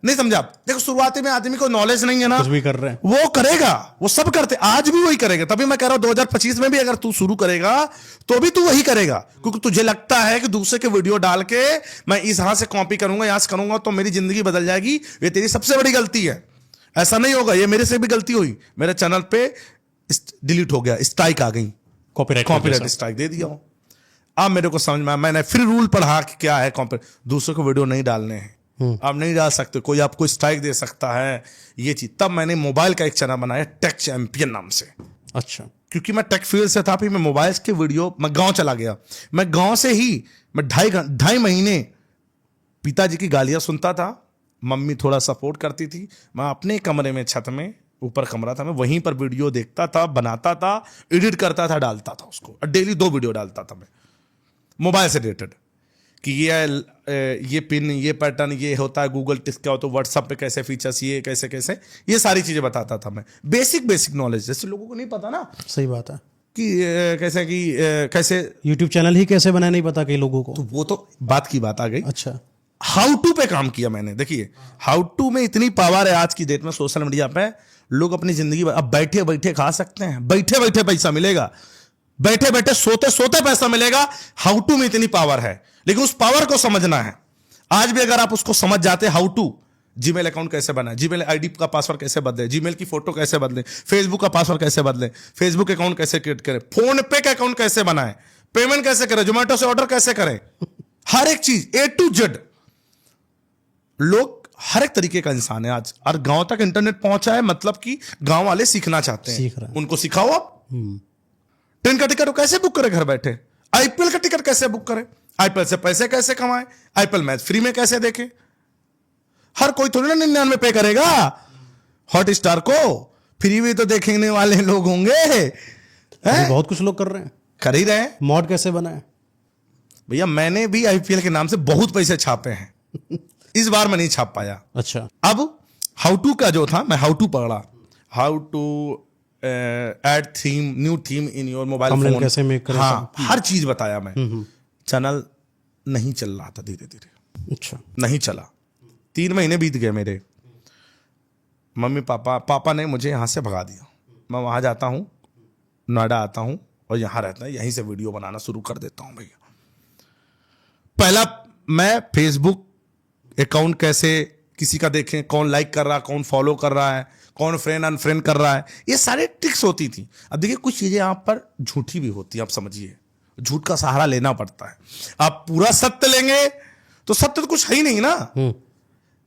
नहीं समझा आप? देखो शुरुआती में आदमी को नॉलेज नहीं है ना, कुछ भी कर रहे हैं, वो करेगा, वो सब करते, आज भी वही करेगा। तभी मैं कह रहा हूं 2025 में भी अगर तू शुरू करेगा तो भी तू वही करेगा, क्योंकि तुझे लगता है कि दूसरे के वीडियो डाल के मैं इस यहां से कॉपी करूंगा, यहां से करूंगा तो मेरी जिंदगी बदल जाएगी। ये तेरी सबसे बड़ी गलती है, ऐसा नहीं होगा। ये मेरे से भी गलती हुई, मेरे चैनल पे डिलीट हो गया, स्ट्राइक आ गई, कॉपीराइट स्ट्राइक दे दिया। अब मेरे को समझ में आया, मैंने फिर रूल पढ़ा कि क्या है कॉपीराइट, दूसरों को वीडियो नहीं डालने हैं, आप नहीं डाल सकते, कोई आपको स्ट्राइक दे सकता है, ये चीज। तब मैंने मोबाइल का एक चैनल बनाया टेक चैंपियन नाम से। अच्छा, क्योंकि मैं टेक फील्ड से था, फिर मैं मोबाइल के वीडियो, मैं गांव चला गया, मैं गांव से ही मैं 2.5 महीने पिताजी की गालियां सुनता था, मम्मी थोड़ा सपोर्ट करती थी, मैं अपने कमरे में, छत में, ऊपर कमरा था, मैं वहीं पर वीडियो देखता था, बनाता था, एडिट करता था, डालता था उसको, और डेली 2 वीडियो डालता था मैं मोबाइल से रिलेटेड, कि ये पिन, ये पैटर्न, ये होता है, गूगल टिक क्या होता है, व्हाट्सएप पे कैसे फीचर्स, ये कैसे कैसे, ये सारी चीजें बताता था मैं। बेसिक नॉलेज, जैसे लोगों को नहीं पता ना, सही बात है, कि कैसे यूट्यूब चैनल ही कैसे बनाए नहीं पता कई लोगों को, तो वो तो बात की बात आ गई। अच्छा, हाउ टू पे काम किया मैंने। देखिए हाउ टू में इतनी पावर है आज की डेट में, सोशल मीडिया पे लोग अपनी जिंदगी, अब बैठे बैठे खा सकते हैं, बैठे बैठे पैसा मिलेगा, बैठे बैठे सोते सोते पैसा मिलेगा। हाउ टू में इतनी पावर है, लेकिन उस पावर को समझना है। आज भी अगर आप उसको समझ जाते, हाउ टू, जीमेल अकाउंट कैसे बनाए, जीमेल आईडी का पासवर्ड कैसे बदले, जीमेल की फोटो कैसे बदले, फेसबुक का पासवर्ड कैसे बदले, फेसबुक अकाउंट कैसे क्रिएट करें, फोन पे का अकाउंट कैसे बनाए, पेमेंट कैसे करें, जोमेटो से ऑर्डर कैसे करें, हर एक चीज A to Z। लोग हर एक तरीके का इंसान है आज, और गांव तक इंटरनेट पहुंचा है, मतलब कि गांव वाले सीखना चाहते हैं, सीख रहे हैं। उनको सिखाओ आप। ट्रेन का टिकट कैसे बुक करें घर बैठे, आईपीएल का टिकट कैसे बुक करें, आईपीएल से पैसे कैसे कमाएं, आईपीएल मैच फ्री में कैसे देखें। हर कोई थोड़ी ना 99 पे करेगा हॉट स्टार को, फ्री भी तो देखने वाले लोग होंगे, हैं? बहुत कुछ लोग कर रहे हैं, कर ही रहे हैं। मॉड कैसे बनाए? भैया मैंने भी आईपीएल के नाम से बहुत पैसे छापे हैं, इस बार मैं नहीं छाप पाया। अच्छा, अब हाउ टू का जो था, मैं हाउ टू पढ़ा, how to add theme, new theme in your mobile phone, कैसे मेक करें, हाँ हर चीज बताया मैं। चैनल नहीं चल रहा था, धीरे धीरे अच्छा, नहीं चला। 3 महीने बीत गए मेरे, मम्मी पापा ने मुझे यहाँ से भगा दिया। मैं वहाँ जाता हूँ, नोएडा आता हूँ और यहाँ रहता है, यहीं से वीडियो बनाना शुरू कर देता हूँ। भैया पहला मैं फेसबुक अकाउंट कैसे किसी का देखें, कौन लाइक कर रहा है, कौन फॉलो कर रहा है, कौन फ्रेंड अनफ्रेंड कर रहा है, ये सारे ट्रिक्स होती थी। अब देखिए कुछ चीजें यहाँ पर झूठी भी होती हैं, आप समझिए, झूठ का सहारा लेना पड़ता है। आप पूरा सत्य लेंगे तो सत्य तो कुछ है ही नहीं ना।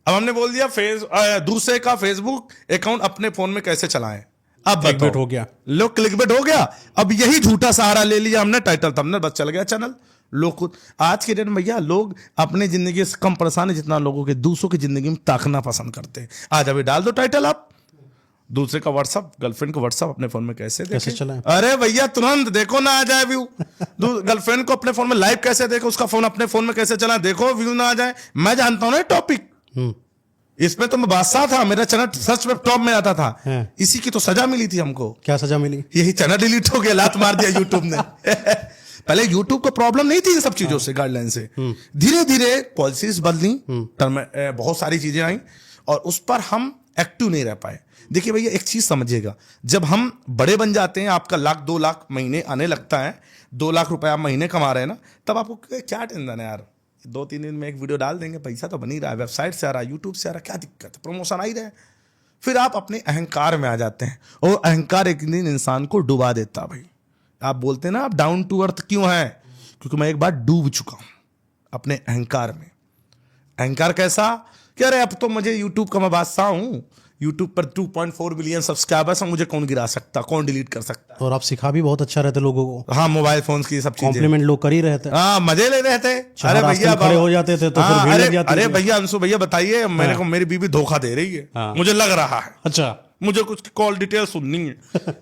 अब हमने बोल दिया दूसरे का फेसबुक अकाउंट अपने फोन में कैसे चलाएं, अब क्लिकबेट हो गया, लोग क्लिकबेट हो गया। अब यही झूठा सहारा ले लिया हमने, टाइटल थंबनेल, बस चल गया चैनल। लोग आज के डेट में भैया लोग अपने जिंदगी से कम परेशान है जितना लोगों के दूसरों की जिंदगी में ताकना पसंद करते हैं। आज अभी डाल दो टाइटल, आप दूसरे का व्हाट्सअप, गर्लफ्रेंड का व्हाट्सअप अपने फोन में कैसे चलाएं? अरे भैया तुरंत देखो ना आ जाए व्यू। गर्लफ्रेंड को अपने फोन में लाइव कैसे देखो, उसका फोन अपने फोन में कैसे चला, देखो व्यू ना आ जाए। मैं जानता हूं ना टॉपिक, इसमें तो मैं बादशाह था, मेरा चैनल सर्च में टॉप में आता था। इसी की तो सजा मिली थी हमको। क्या सजा मिली? यही चैनल डिलीट हो गया, लात मार दिया यूट्यूब ने। पहले यूट्यूब को प्रॉब्लम नहीं थी इन सब चीजों से, गाइडलाइन से। धीरे धीरे पॉलिसीज बदली, बहुत सारी चीजें आई और उस पर हम एक्टिव नहीं रह पाए। देखिए भैया एक चीज समझिएगा, जब हम बड़े बन जाते हैं, आपका 1-2 लाख महीने आने लगता है, 2 लाख रुपए आप महीने कमा रहे हैं ना, तब आपको क्या टेंशन है यार, 2-3 दिन में एक वीडियो डाल देंगे, पैसा तो बन ही रहा है, वेबसाइट से आ रहा है, यूट्यूब से आ रहा है, क्या दिक्कत है, प्रमोशन आ ही रहे। फिर आप अपने अहंकार में आ जाते हैं और अहंकार एक दिन इंसान को डुबा देता। भाई आप बोलते हैं ना आप डाउन टू अर्थ क्यों है, क्योंकि मैं एक बार डूब चुका हूं अपने अहंकार में। अहंकार कैसा कि अरे अब तो मुझे यूट्यूब का मैं बादशाह हूं, यूट्यूब पर 2.4 बिलियन सब्सक्राइबर्स हैं, मुझे कौन गिरा सकता, कौन डिलीट कर सकता। और आप सिखा भी बहुत अच्छा रहते लोगों को। हाँ, मोबाइल फोन्स की सब चीजें, कॉम्प्लीमेंट लोग कर ही रहते हैं। हाँ, मजे ले रहे थे। अरे भैया खड़े हो जाते थे तो फिर भीड़ लग जाती थी। अरे भैया अंशु भैया बताइए, मेरे को मेरी बीवी धोखा दे रही है, मुझे लग रहा है। अच्छा, मुझे कुछ कॉल डिटेल सुननी है,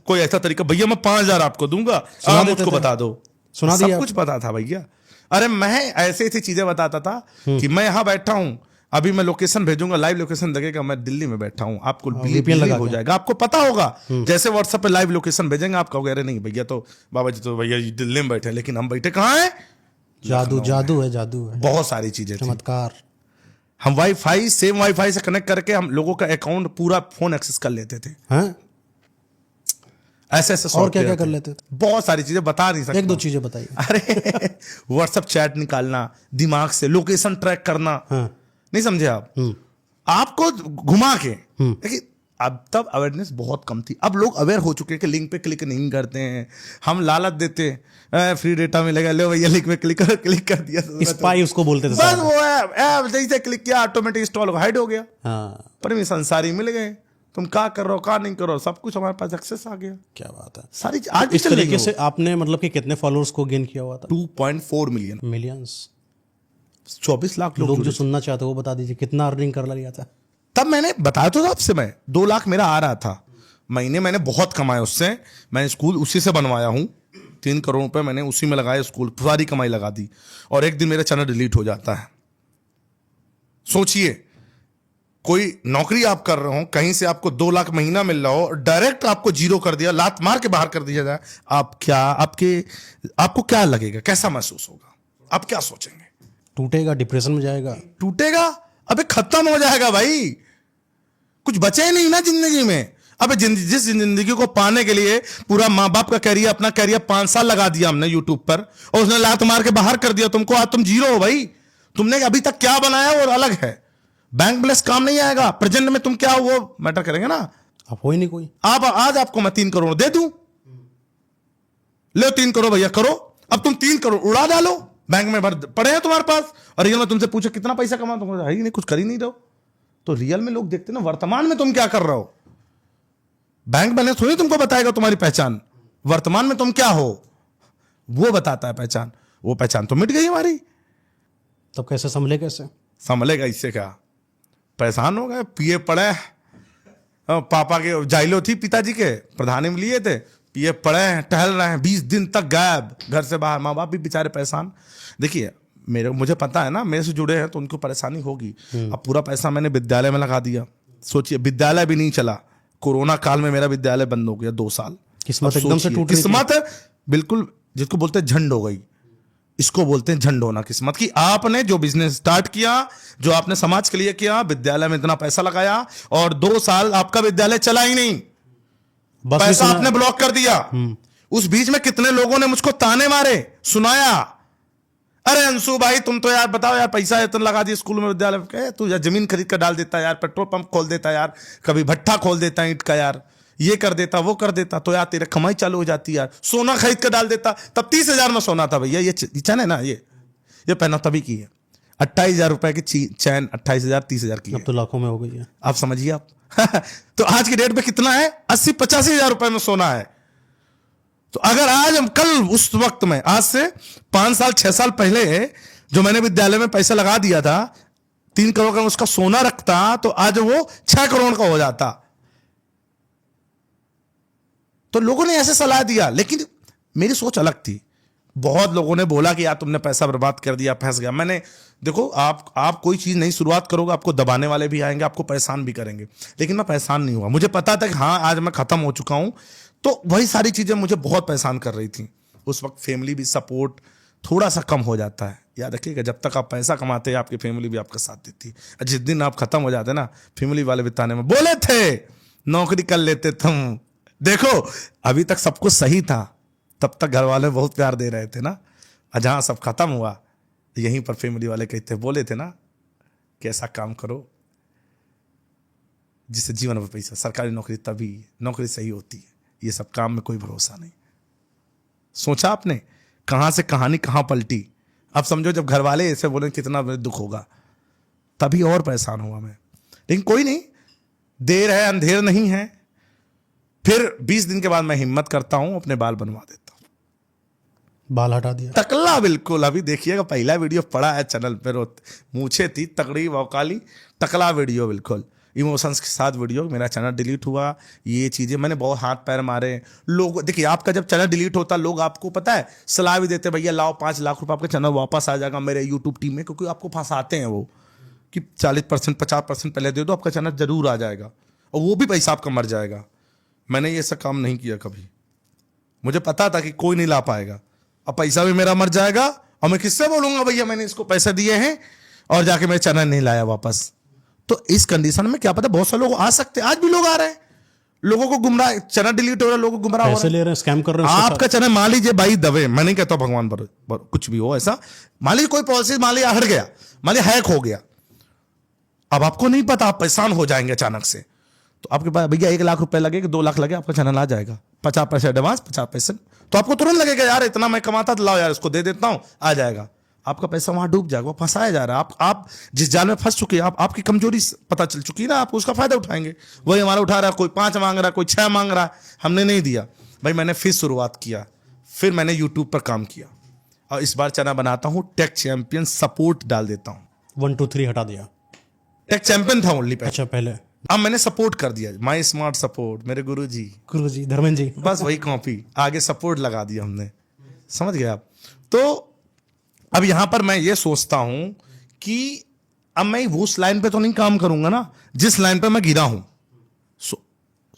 कोई ऐसा तरीका, भैया मैं 5,000 आपको दूंगा, आप मुझको बता दो। सुना सब दिया, कुछ पता था भैया। अरे मैं ऐसे ऐसी चीजें बताता था कि मैं यहाँ बैठा हूं, अभी मैं लोकेशन भेजूंगा, लाइव लोकेशन लगेगा, मैं दिल्ली में बैठा हूं, आपको बिलीव हो जाएगा, आपको पता होगा। जैसे व्हाट्सएप पे लाइव लोकेशन भेजेंगे, आप कहोगे अरे नहीं भैया, तो बाबा जी तो भैया दिल्ली में बैठे, लेकिन हम बैठे कहाँ हैं? जादू जादू है, जादू है, बहुत सारी चीजें, चमत्कार। हम वाईफाई, सेम वाईफाई से कनेक्ट करके हम लोगों का अकाउंट पूरा फोन एक्सेस कर लेते थे। ऐसे और क्या क्या कर लेते थे? बहुत सारी चीजें बता नहीं सकते। 1-2 चीजें बताइए। अरे व्हाट्सएप चैट निकालना, दिमाग से लोकेशन ट्रैक करना, नहीं समझे आप, आपको घुमा के। देखिए अब तब अवेयरनेस बहुत कम थी, अब लोग अवेयर हो चुके हैं कि लिंक पे क्लिक नहीं करते हैं, हम लालच देते हैं, फ्री डेटा मिलेगा, लो भैया लिंक पे क्लिक कर दिया, स्पाई उसको बोलते थे, बस वो ऐप जैसे क्लिक किया ऑटोमेटिक इंस्टॉल हाइड हो गया। परमिशन सारी मिल गए, तुम क्या कर रहे हो, क्या नहीं कर रहे हो, सब कुछ हमारे पास एक्सेस आ गया। क्या बात है, सारी आज इस तरीके से आपने मतलब कि कितने फॉलोअर्स को गेन किया हुआ था? 2.4 मिलियन, मिलियंस, 24 लाख लोग जो सुनना चाहते हो वो बता दीजिए, कितना अर्निंग कर लिया था? तब मैंने बताया तो आपसे, मैं 2 लाख मेरा आ रहा था महीने, मैंने बहुत कमाया उससे, मैंने स्कूल उसी से बनवाया हूं, 3 करोड़ रुपए मैंने उसी में लगाया, स्कूल सारी कमाई लगा दी, और एक दिन मेरा चैनल डिलीट हो जाता है। सोचिए, कोई नौकरी आप कर रहे हो, कहीं से आपको 2 लाख महीना मिल रहा हो, डायरेक्ट आपको जीरो कर दिया, लात मार के बाहर कर दिया जाए, आपको क्या लगेगा, कैसा महसूस होगा, आप क्या सोचेंगे? टूटेगा, डिप्रेशन में जाएगा, टूटेगा, अबे खत्म हो जाएगा भाई, कुछ बचे ही नहीं ना जिंदगी में। अबे जिस जिंदगी को पाने के लिए पूरा माँ बाप का कैरियर, अपना कैरियर 5 साल लगा दिया हमने यूट्यूब पर, और उसने लात मार के बाहर कर दिया तुमको, आज तुम जीरो हो भाई। तुमने अभी तक क्या बनाया वो अलग है, बैंक बैलेंस काम नहीं आएगा, प्रेजेंट में तुम क्या हो वो मैटर करेंगे ना। आप हो ही नहीं कोई। आप आज आपको मैं 3 करोड़ दे दूं, लो 3 करोड़ भैया करो, अब तुम 3 करोड़ उड़ा डालो, बैंक में भर पड़े हैं तुम्हारे पास, और रियल में तुमसे पूछो कितना पैसा कमा, तुम है ही नहीं, कुछ कर ही नहीं रहो। तो रियल में लोग देखते ना वर्तमान में तुम क्या कर रहे हो। बैंक बैलेंस थोड़ी तुमको बताएगा तुम्हारी पहचान, वर्तमान में तुम क्या हो वो बताता है पहचान। वो पहचान तो मिट गई हमारी। तब कैसे संभले, कैसे संभलेगा? इससे क्या, परेशान हो गए, पिए पड़े। पापा के जाइलो थी पिताजी के, प्रधानी में लिए थे, पिए पड़े हैं, टहल रहे हैं, 20 दिन तक गायब घर से बाहर। माँ बाप भी बेचारे परेशान। देखिए मुझे पता है ना, मेरे से जुड़े हैं तो उनको परेशानी होगी। अब पूरा पैसा मैंने विद्यालय में लगा दिया, सोचिए विद्यालय भी नहीं चला। कोरोना काल में मेरा विद्यालय बंद हो गया 2 साल। किस्मत एकदम से टूट गई। किस्मत बिल्कुल, जिसको बोलते हैं झंड हो गई, इसको बोलते हैं झंड होना किस्मत की। आपने जो बिजनेस स्टार्ट किया, जो आपने समाज के लिए किया, विद्यालय में इतना पैसा लगाया, और 2 साल आपका विद्यालय चला ही नहीं, बस पैसा आपने ब्लॉक कर दिया। उस बीच में कितने लोगों ने मुझको ताने मारे, सुनाया, अरे अंशु भाई तुम तो यार बताओ यार, पैसा इतना लगा दिया स्कूल में विद्यालय के, तू यार जमीन खरीद कर डाल देता यार, पेट्रोल पंप खोल देता यार, कभी भट्ठा खोल देता ईंट का यार, ये कर देता वो कर देता, तो यार तेरे कमाई चालू हो जाती यार, सोना खरीद कर डाल देता। तब 30,000 में सोना था भैया, ये चैन है ना, ये पहना तभी की है। 28,000 रुपए की चैन, 28,000 30,000 की अब तो लाखों में हो गई है। आप समझिए आप। तो आज की डेट में कितना है, 80-85,000 रुपए में सोना है। तो अगर आज हम कल उस वक्त में, आज से 5 साल 6 साल पहले जो मैंने विद्यालय में पैसा लगा दिया था, 3 करोड़ का उसका सोना रखता, तो आज वो 6 करोड़ का हो जाता। तो लोगों ने ऐसे सलाह दिया, लेकिन मेरी सोच अलग थी। बहुत लोगों ने बोला कि यार तुमने पैसा बर्बाद कर दिया, फंस गया। मैंने देखो, आप कोई चीज नहीं शुरुआत करोगे, आपको दबाने वाले भी आएंगे, आपको परेशान भी करेंगे, लेकिन मैं परेशान नहीं हुआ। मुझे पता था कि हाँ आज मैं खत्म हो चुका हूं। तो वही सारी चीजें मुझे बहुत परेशान कर रही थी। उस वक्त फैमिली भी सपोर्ट थोड़ा सा कम हो जाता है। याद रखिएगा, जब तक आप पैसा कमाते हैं आपकी फैमिली भी आपका साथ देती है। जिस दिन आप खत्म हो जाते ना, फैमिली वाले बिताने में बोले थे नौकरी कर लेते तुम। देखो अभी तक सब कुछ सही था, तब तक घर वाले बहुत प्यार दे रहे थे ना, और जहां सब खत्म हुआ यहीं पर फैमिली वाले कहते बोले थे ना कि ऐसा काम करो जिससे जीवन में पैसा। सरकारी नौकरी तभी नौकरी सही होती है, ये सब काम में कोई भरोसा नहीं। सोचा आपने कहां से कहानी कहां पलटी। अब समझो जब घर वाले ऐसे बोले कितना दुख होगा, तभी और परेशान हुआ मैं। लेकिन कोई नहीं, देर है अंधेर नहीं है। फिर 20 दिन के बाद मैं हिम्मत करता हूं, अपने बाल बनवा देता हूं। बाल हटा दिया, टकला बिल्कुल। अभी देखिएगा, पहला वीडियो पड़ा है चैनल पर, मूछे थी तगड़ी वौकाली, टकला वीडियो बिल्कुल इमोशंस के साथ वीडियो। मेरा चैनल डिलीट हुआ, ये चीजें मैंने बहुत हाथ पैर मारे। लोग देखिए, आपका जब चैनल डिलीट होता, लोग आपको पता है सलाह भी देते, भैया लाओ 5 लाख रुपए, आपका चैनल वापस आ जाएगा मेरे यूट्यूब टीम में, क्योंकि आपको फंसाते हैं वो कि 40% 50% पहले दे दो, आपका चैनल जरूर आ जाएगा, और वो भी पैसा आपका मर जाएगा। मैंने ये सब काम नहीं किया कभी। मुझे पता था कि कोई नहीं ला पाएगा, अब पैसा भी मेरा मर जाएगा, और मैं किससे बोलूंगा भैया मैंने इसको पैसे दिए हैं और जाके मेरे चैनल नहीं लाया वापस। तो इस कंडीशन में क्या पता, बहुत सारे लोग आ सकते, आज भी लोग आ रहे हैं, लोगों को गुमराह, चैनल डिलीट हो रहा है, लोगों को गुमराह हो रहा है, ले रहे हैं, स्कैम कर रहे हैं। आपका चैनल मान लीजिए भाई दबे, मैं नहीं कहता भगवान पर कुछ भी हो ऐसा, मान लीजिए कोई पॉलिसी मान लीजिए हट गया, मान लीजिए हैक हो गया, अब आपको नहीं पता, आप परेशान हो जाएंगे अचानक से। तो आपके पास भैया 1 लाख रुपए लगे कि 2 लाख लगे, आपका चैनल आ जाएगा। 50% एडवांस, 50%, तो आपको तुरंत लगेगा यार इतना मैं कमाता था, लाओ यार इसको दे देता हूं, आ जाएगा। आपका पैसा वहां डूब जाएगा, फंसाया जा रहा है। आप जिस जाल में फंस चुके हैं, आपकी कमजोरी पता चल चुकी है ना, आप उसका फायदा उठाएंगे। वही हमारा उठा रहा है, कोई 5 मांग रहा है, कोई 6 मांग रहा है, हमने नहीं दिया भाई। मैंने फिर शुरुआत किया, फिर मैंने यूट्यूब पर काम किया, और इस बार चैनल बनाता हूं टेक चैंपियन सपोर्ट डाल देता हूं। 1 2 3 हटा दिया, टेक चैंपियन था ओनली पहले। अच्छा पहले, अब मैंने सपोर्ट कर दिया, माई स्मार्ट सपोर्ट, मेरे गुरुजी धर्मेंद्र जी, बस वही कॉपी, आगे सपोर्ट लगा दिया हमने, समझ गए आप। तो अब यहां पर मैं ये सोचता हूं कि अब मैं वो उस लाइन पे तो नहीं काम करूंगा ना जिस लाइन पे मैं गिरा हूं।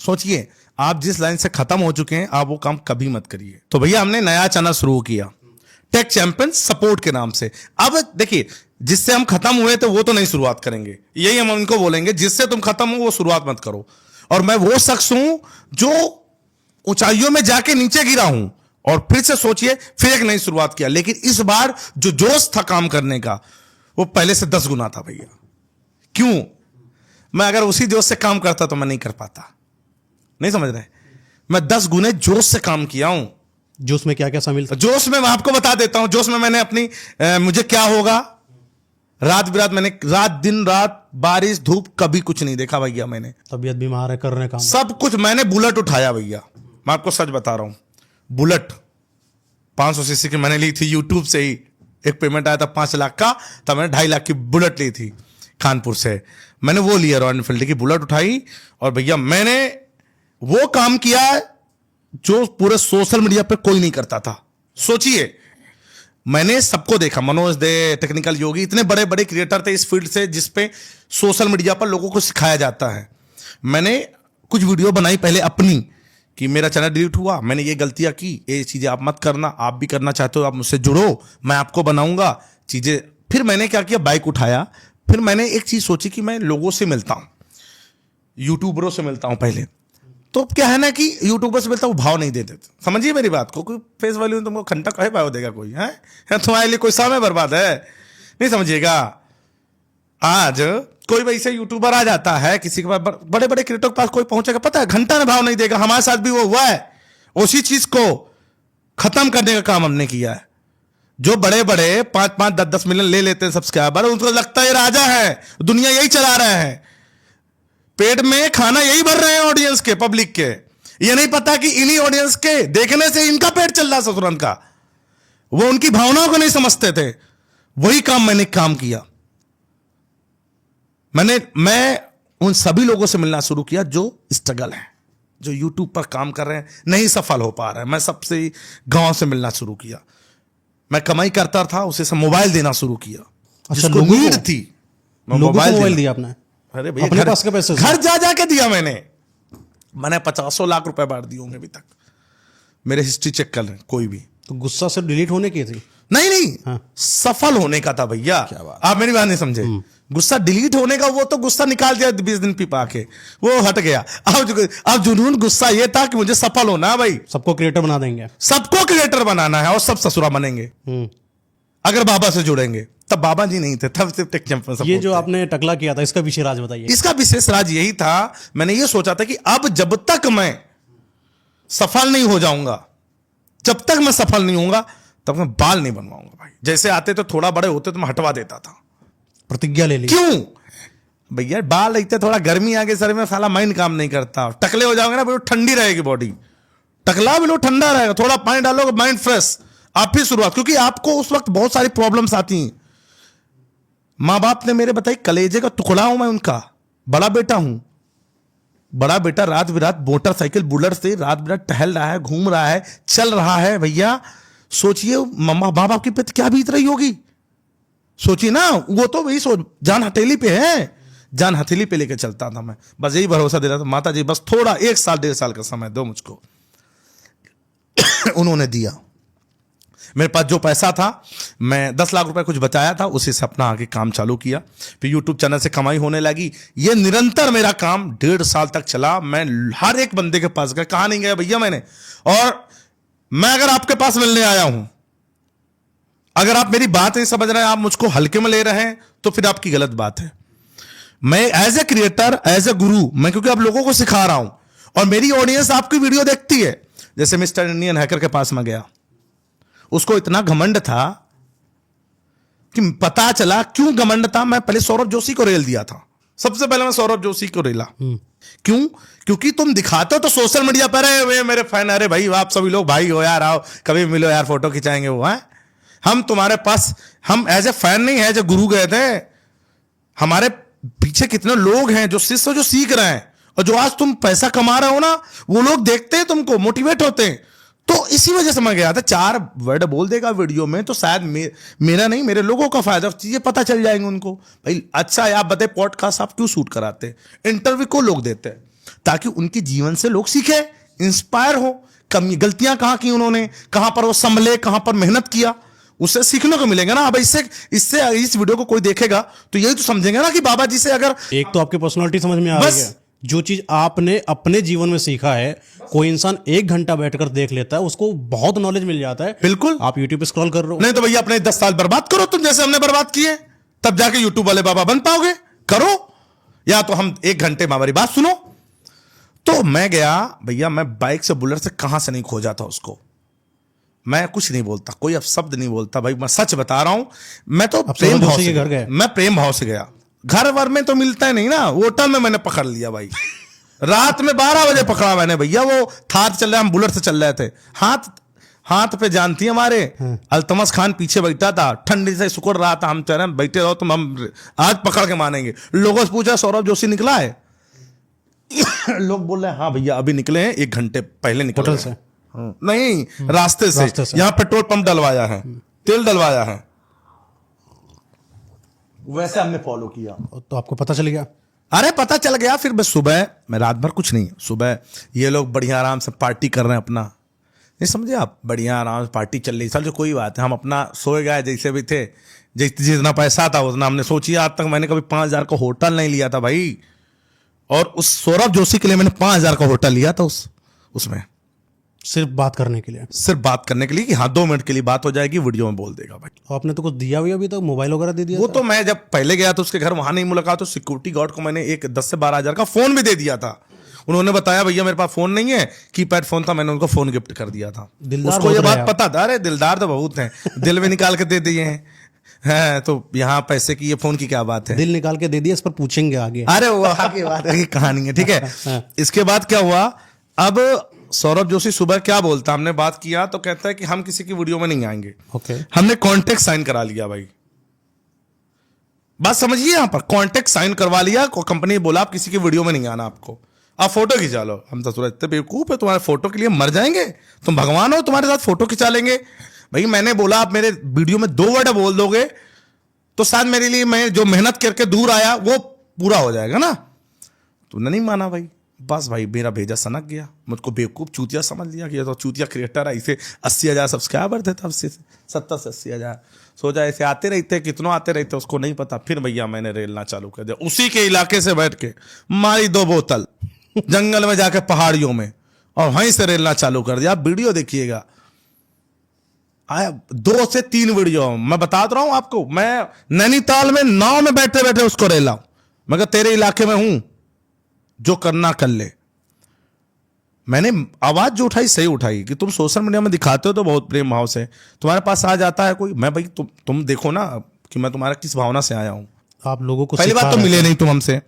सोचिए, आप जिस लाइन से खत्म हो चुके हैं, आप वो काम कभी मत करिए। तो भैया हमने नया चैनल शुरू किया टेक चैंपियन सपोर्ट के नाम से। अब देखिए, जिससे हम खत्म हुए थे वो तो नहीं शुरुआत करेंगे, यही हम उनको बोलेंगे, जिससे तुम खत्म हो वो शुरुआत मत करो। और मैं वो शख्स हूं जो ऊंचाइयों में जाके नीचे गिरा हूं, और फिर से सोचिए, फिर एक नई शुरुआत किया। लेकिन इस बार जो जोश था काम करने का, वो पहले से 10 गुना था भैया। क्यों? मैं अगर उसी जोश से काम करता तो मैं नहीं कर पाता, नहीं समझ रहे? मैं 10 गुने जोश से काम किया हूं, जोश में क्या क्या शामिल था? जोश में मैं आपको बता देता हूं। जोश में मैंने अपनी मुझे क्या होगा, रात बिरात मैंने दिन रात बारिश धूप कभी कुछ नहीं देखा भैया। मैंने तबीयत बीमार है, करने काम सब कुछ मैंने बुलेट उठाया भैया, मैं आपको सच बता रहा हूं। बुलेट 500 सीसी की मैंने ली थी यूट्यूब से ही। एक पेमेंट आया था 5 लाख का, तब मैंने 2.5 लाख की बुलेट ली थी कानपुर से। मैंने वो लिया, रॉयल एनफील्ड की बुलेट उठाई, और भैया मैंने वो काम किया जो पूरे सोशल मीडिया पे कोई नहीं करता था। सोचिए, मैंने सबको देखा, मनोज दे, टेक्निकल योगी, इतने बड़े बड़े क्रिएटर थे इस फील्ड से जिसपे सोशल मीडिया पर लोगों को सिखाया जाता है। मैंने कुछ वीडियो बनाई पहले अपनी कि मेरा चैनल डिलीट हुआ, मैंने ये गलतियां की, ये चीजें आप मत करना, आप भी करना चाहते हो आप मुझसे जुड़ो, मैं आपको बनाऊंगा चीजें। फिर मैंने क्या किया, बाइक उठाया। फिर मैंने एक चीज सोची कि मैं लोगों से मिलता हूं, यूट्यूबरों से मिलता हूं पहले। तो क्या है ना कि यूट्यूबर से मिलता हूं, भाव नहीं देते। समझिए मेरी बात को, कोई फेस वैल्यू तुमको घंटा कहे भाव देगा कोई है? तुम्हारे लिए कोई समय बर्बाद है, नहीं समझिएगा। आज कोई वैसे यूट्यूबर आ जाता है किसी के पास, बड़े बड़े क्रिएटर के पास कोई पहुंचेगा, पता है घंटा में भाव नहीं देगा। हमारे साथ भी वो हुआ है। उसी चीज को खत्म करने का काम हमने किया है। जो बड़े बड़े 5-5, 10-10 मिलियन ले लेते हैं सब्सक्राइबर, उनको लगता है ये राजा है, दुनिया यही चला रहे हैं, पेट में खाना यही भर रहे हैं ऑडियंस के, पब्लिक के। ये नहीं पता कि इन्हीं ऑडियंस के देखने से इनका पेट चल रहा है ससुरन का। वो उनकी भावनाओं को नहीं समझते थे। वही काम मैंने किया। मैं उन सभी लोगों से मिलना शुरू किया जो स्ट्रगल है, जो यूट्यूब पर काम कर रहे हैं, नहीं सफल हो पा रहे हैं। मैं सबसे गांव से मिलना शुरू किया। मैं कमाई करता था, उसे सब मोबाइल देना शुरू किया। अच्छा, जिसको नीड थी, मोबाइल दिया आपने? अरे भैया, अपने पास के पैसे से? घर जा जाके दिया मैंने 50 लाख रुपए बांट दिए होंगे अभी तक। मेरे हिस्ट्री चेक कर लें कोई भी। तो गुस्सा से डिलीट होने की थी? नहीं हाँ। सफल होने का था भैया। क्या बात। आप मेरी बात नहीं समझे। गुस्सा डिलीट होने का, वो तो गुस्सा निकाल दिया 20 दिन पिपा के, वो हट गया। अब जुनून गुस्सा ये था कि मुझे सफल होना भाई। सबको क्रिएटर बना देंगे, सबको क्रिएटर बनाना है, और सब ससुरा बनेंगे अगर बाबा से जुड़ेंगे। तब बाबा जी नहीं थे, तब सिर्फ टेक चैंपियन। ये जो आपने टकला किया था, इसका विशेष राज बताइए। इसका विशेष राज यही था, मैंने ये सोचा था कि अब जब तक मैं सफल नहीं हो जाऊंगा, जब तक मैं सफल नहीं होऊंगा, तब मैं बाल नहीं बनवाऊंगा भाई। जैसे आते तो थोड़ा बड़े होते तो मैं हटवा देता था। प्रतिज्ञा ले ली। क्यों भैया? बाल रहते, थोड़ा गर्मी आगे सर में, साला माइंड काम नहीं करता। टकले हो जाओगे ना, बिल्कुल ठंडी रहेगी बॉडी, टकला बिल्कुल ठंडा रहेगा। थोड़ा पानी डालोगे, माइंड फ्रेश। आप फिर शुरुआत, क्योंकि आपको उस वक्त बहुत सारी प्रॉब्लम्स आती हैं। माँ बाप ने मेरे बताई, कलेजे का टुकड़ा हूं मैं उनका, बड़ा बेटा हूं। बड़ा बेटा रात बिरात मोटरसाइकिल बुलेट से रात बिरात टहल रहा है, घूम रहा है, चल रहा है। भैया सोचिए मम्मा बाप आपकी पे क्या बीत रही होगी, सोचिए ना। वो तो वही सोच, जान हथेली पे है, जान हथेली पे लेके चलता था मैं। बस यही भरोसा दे रहा था, माता जी बस थोड़ा 1 साल 1.5 साल का समय दो मुझको। उन्होंने दिया। मेरे पास जो पैसा था, मैं 10 लाख रुपए कुछ बचाया था, उसी से अपना आगे काम चालू किया। फिर यूट्यूब चैनल से कमाई होने लगी। ये निरंतर मेरा काम 1.5 साल तक चला। मैं हर एक बंदे के पास गया, कहां नहीं गया भैया मैंने। और मैं अगर आपके पास मिलने आया हूं, अगर आप मेरी बात नहीं समझ रहे हैं, आप मुझको हल्के में ले रहे हैं, तो फिर आपकी गलत बात है। मैं as a creator, as a guru, मैं क्योंकि आप लोगों को सिखा रहा हूं, और मेरी ऑडियंस आपकी वीडियो देखती है। जैसे मिस्टर इंडियन हैकर के पास में गया, उसको इतना घमंड था कि पता चला क्यों घमंड था। मैं पहले सौरभ जोशी को रेल दिया था, सबसे पहले मैं सौरभ जोशी को रेला। क्यों? क्योंकि तुम दिखाते हो तो सोशल मीडिया पर है, वे मेरे फैन, अरे भाई आप सभी लोग भाई हो यार, आओ कभी मिलो यार, फोटो खिंचाएंगे वो है। हम तुम्हारे पास, हम एज ए फैन नहीं है, एज ए गुरु गए थे। हमारे पीछे कितने लोग हैं जो शिष्य, जो सीख रहे हैं, और जो आज तुम पैसा कमा रहे हो ना, वो लोग देखते हैं तुमको, मोटिवेट होते हैं। तो इसी वजह से मैं गया था। 4 वर्ड बोल देगा वीडियो में तो शायद मेरा नहीं, मेरे लोगों का फायदा, चीजें पता चल जाएंगे उनको। भाई अच्छा है, आप बताए पॉडकास्ट आप क्यों शूट कराते हैं, इंटरव्यू को लोग देते हैं, ताकि उनके जीवन से लोग सीखे, इंस्पायर हो। कमी गलतियां कहां की उन्होंने, कहां पर वो संभले, कहां पर मेहनत किया, उससे सीखने को मिलेगा ना। अब इससे इस वीडियो को कोई देखेगा तो यही तो समझेंगे ना कि बाबा जी से अगर, एक तो आपकी पर्सनालिटी समझ में आ रही है, जो चीज आपने अपने जीवन में सीखा है, कोई इंसान 1 घंटा बैठकर देख लेता है, उसको बहुत नॉलेज मिल जाता है। बिल्कुल। आप यूट्यूब पे स्क्रॉल कर रहे हो, नहीं तो भैया अपने 10 साल बर्बाद करो तुम, जैसे हमने बर्बाद किए, तब जाके यूट्यूब वाले बाबा बन पाओगे। करो, या तो हम 1 घंटे में हमारी बात सुनो। तो मैं गया भैया, मैं बाइक से बुलेट से कहां से नहीं खोजा था उसको। मैं कुछ नहीं बोलता, कोई अब शब्द नहीं बोलता भाई, मैं सच बता रहा हूं। मैं तो अब प्रेम सौरभ भाव जोशी से के घर गए? मैं प्रेम भाव से गया। घर वर में तो मिलता है नहीं ना, होटल में मैंने पकड़ लिया भाई। रात में 12 बजे पकड़ा मैंने भैया, वो थार चल रहा, हम बुलेट से चल रहे थे, हाथ पे जान थी हमारे। अल्तमस खान पीछे बैठा था, ठंडी से सुकुड़ रहा था, हम कह रहे हैं बैठे रहो तुम, हम आज पकड़ के मानेंगे। लोगों से पूछा सौरभ जोशी निकला है? लोग बोल रहे हैं हाँ भैया अभी निकले हैं, 1 घंटे पहले निकले होटल हैं। से? नहीं, रास्ते से। यहाँ पेट्रोल पंप डलवाया है, तेल डलवाया है, वैसे हमने फॉलो किया। तो आपको पता चल गया? अरे पता चल गया। फिर मैं रात भर कुछ नहीं, सुबह ये लोग बढ़िया आराम से पार्टी कर रहे हैं अपना, नहीं समझे आप, बढ़िया आराम से पार्टी चल रही। चल जो कोई बात है, हम अपना सोए गए जैसे भी थे, जितना पैसा था उतना हमने सोची। आज तक मैंने कभी 5,000 का होटल नहीं लिया था भाई, और उस सौरभ जोशी के लिए मैंने 5,000 का होटल लिया था। उसमें सिर्फ बात करने के लिए? सिर्फ बात करने के लिए कि हाँ 2 मिनट के लिए बात हो जाएगी, वीडियो में बोल देगा भाई। तो आपने तो कुछ दिया हुआ अभी तक, मोबाइल वगैरह दे दिया वो था? तो मैं जब पहले गया था उसके घर, वहां नहीं मुलाकात, तो सिक्योरिटी गार्ड को मैंने एक 10 से 12 हजार का फोन भी दे दिया था। उन्होंने बताया भैया मेरे पास फोन नहीं है, कीपैड फोन था, मैंने उनको फोन गिफ्ट कर दिया था। उसको ये बात पता था। अरे दिलदार तो बहुत हैं, दिल में निकाल के दे दिए हैं। तो यहाँ पैसे की, ये फोन की क्या बात है? दिल निकाल के दे दिया, इस पर पूछेंगे आगे। अरे वो आगे बात है, कहानी है, ठीक है। इसके बाद क्या हुआ, अब सौरभ जोशी सुबह क्या बोलता, हमने बात किया तो कहता है कि हम किसी की वीडियो में नहीं आएंगे। ओके। हमने कॉन्ट्रैक्ट साइन करा लिया भाई, बात समझिए, यहां पर कॉन्ट्रैक्ट साइन करवा लिया। कंपनी बोला आप किसी की वीडियो में नहीं आना, आपको आप फोटो खिंचा लो। हम तो इतने बेवकूफ है, तुम्हारे फोटो के लिए मर जाएंगे, तुम भगवान हो, तुम्हारे साथ फोटो खिंचा लेंगे भाई। मैंने बोला आप मेरे वीडियो में 2 वर्ड बोल दोगे तो शायद मेरे लिए, मैं जो मेहनत करके दूर आया वो पूरा हो जाएगा ना। तुमने नहीं माना भाई, बस भाई मेरा भेजा सनक गया, मुझको बेवकूफ चूतिया समझ लिया कि ये तो चूतिया क्रिएटर है, इसे 80,000 सब्सक्राइबर थे तब से, 70 से 80,000। सोचा ऐसे आते रहते, कितनों आते रहते उसको नहीं पता। फिर भैया मैंने रेलना चालू कर दिया, उसी के इलाके से बैठ के मारी 2 बोतल जंगल में जाके पहाड़ियों में, और वहीं से रेलना चालू कर दिया। वीडियो देखिएगा, आया 2 से 3 वीडियो। मैं बता रहा हूं आपको, मैं नैनीताल में नाव में बैठे बैठे उसको रेला, मगर तेरे इलाके में हूं, जो करना कर ले। मैंने आवाज जो उठाई सही उठाई कि तुम सोशल मीडिया में दिखाते हो तो बहुत प्रेम भाव से, तुम्हारे पास आ जाता है कोई, मैं भाई तुम देखो ना कि मैं तुम्हारा किस भावना से आया हूं। आप लोगों को पहली बात तो मिले नहीं तुम हमसे,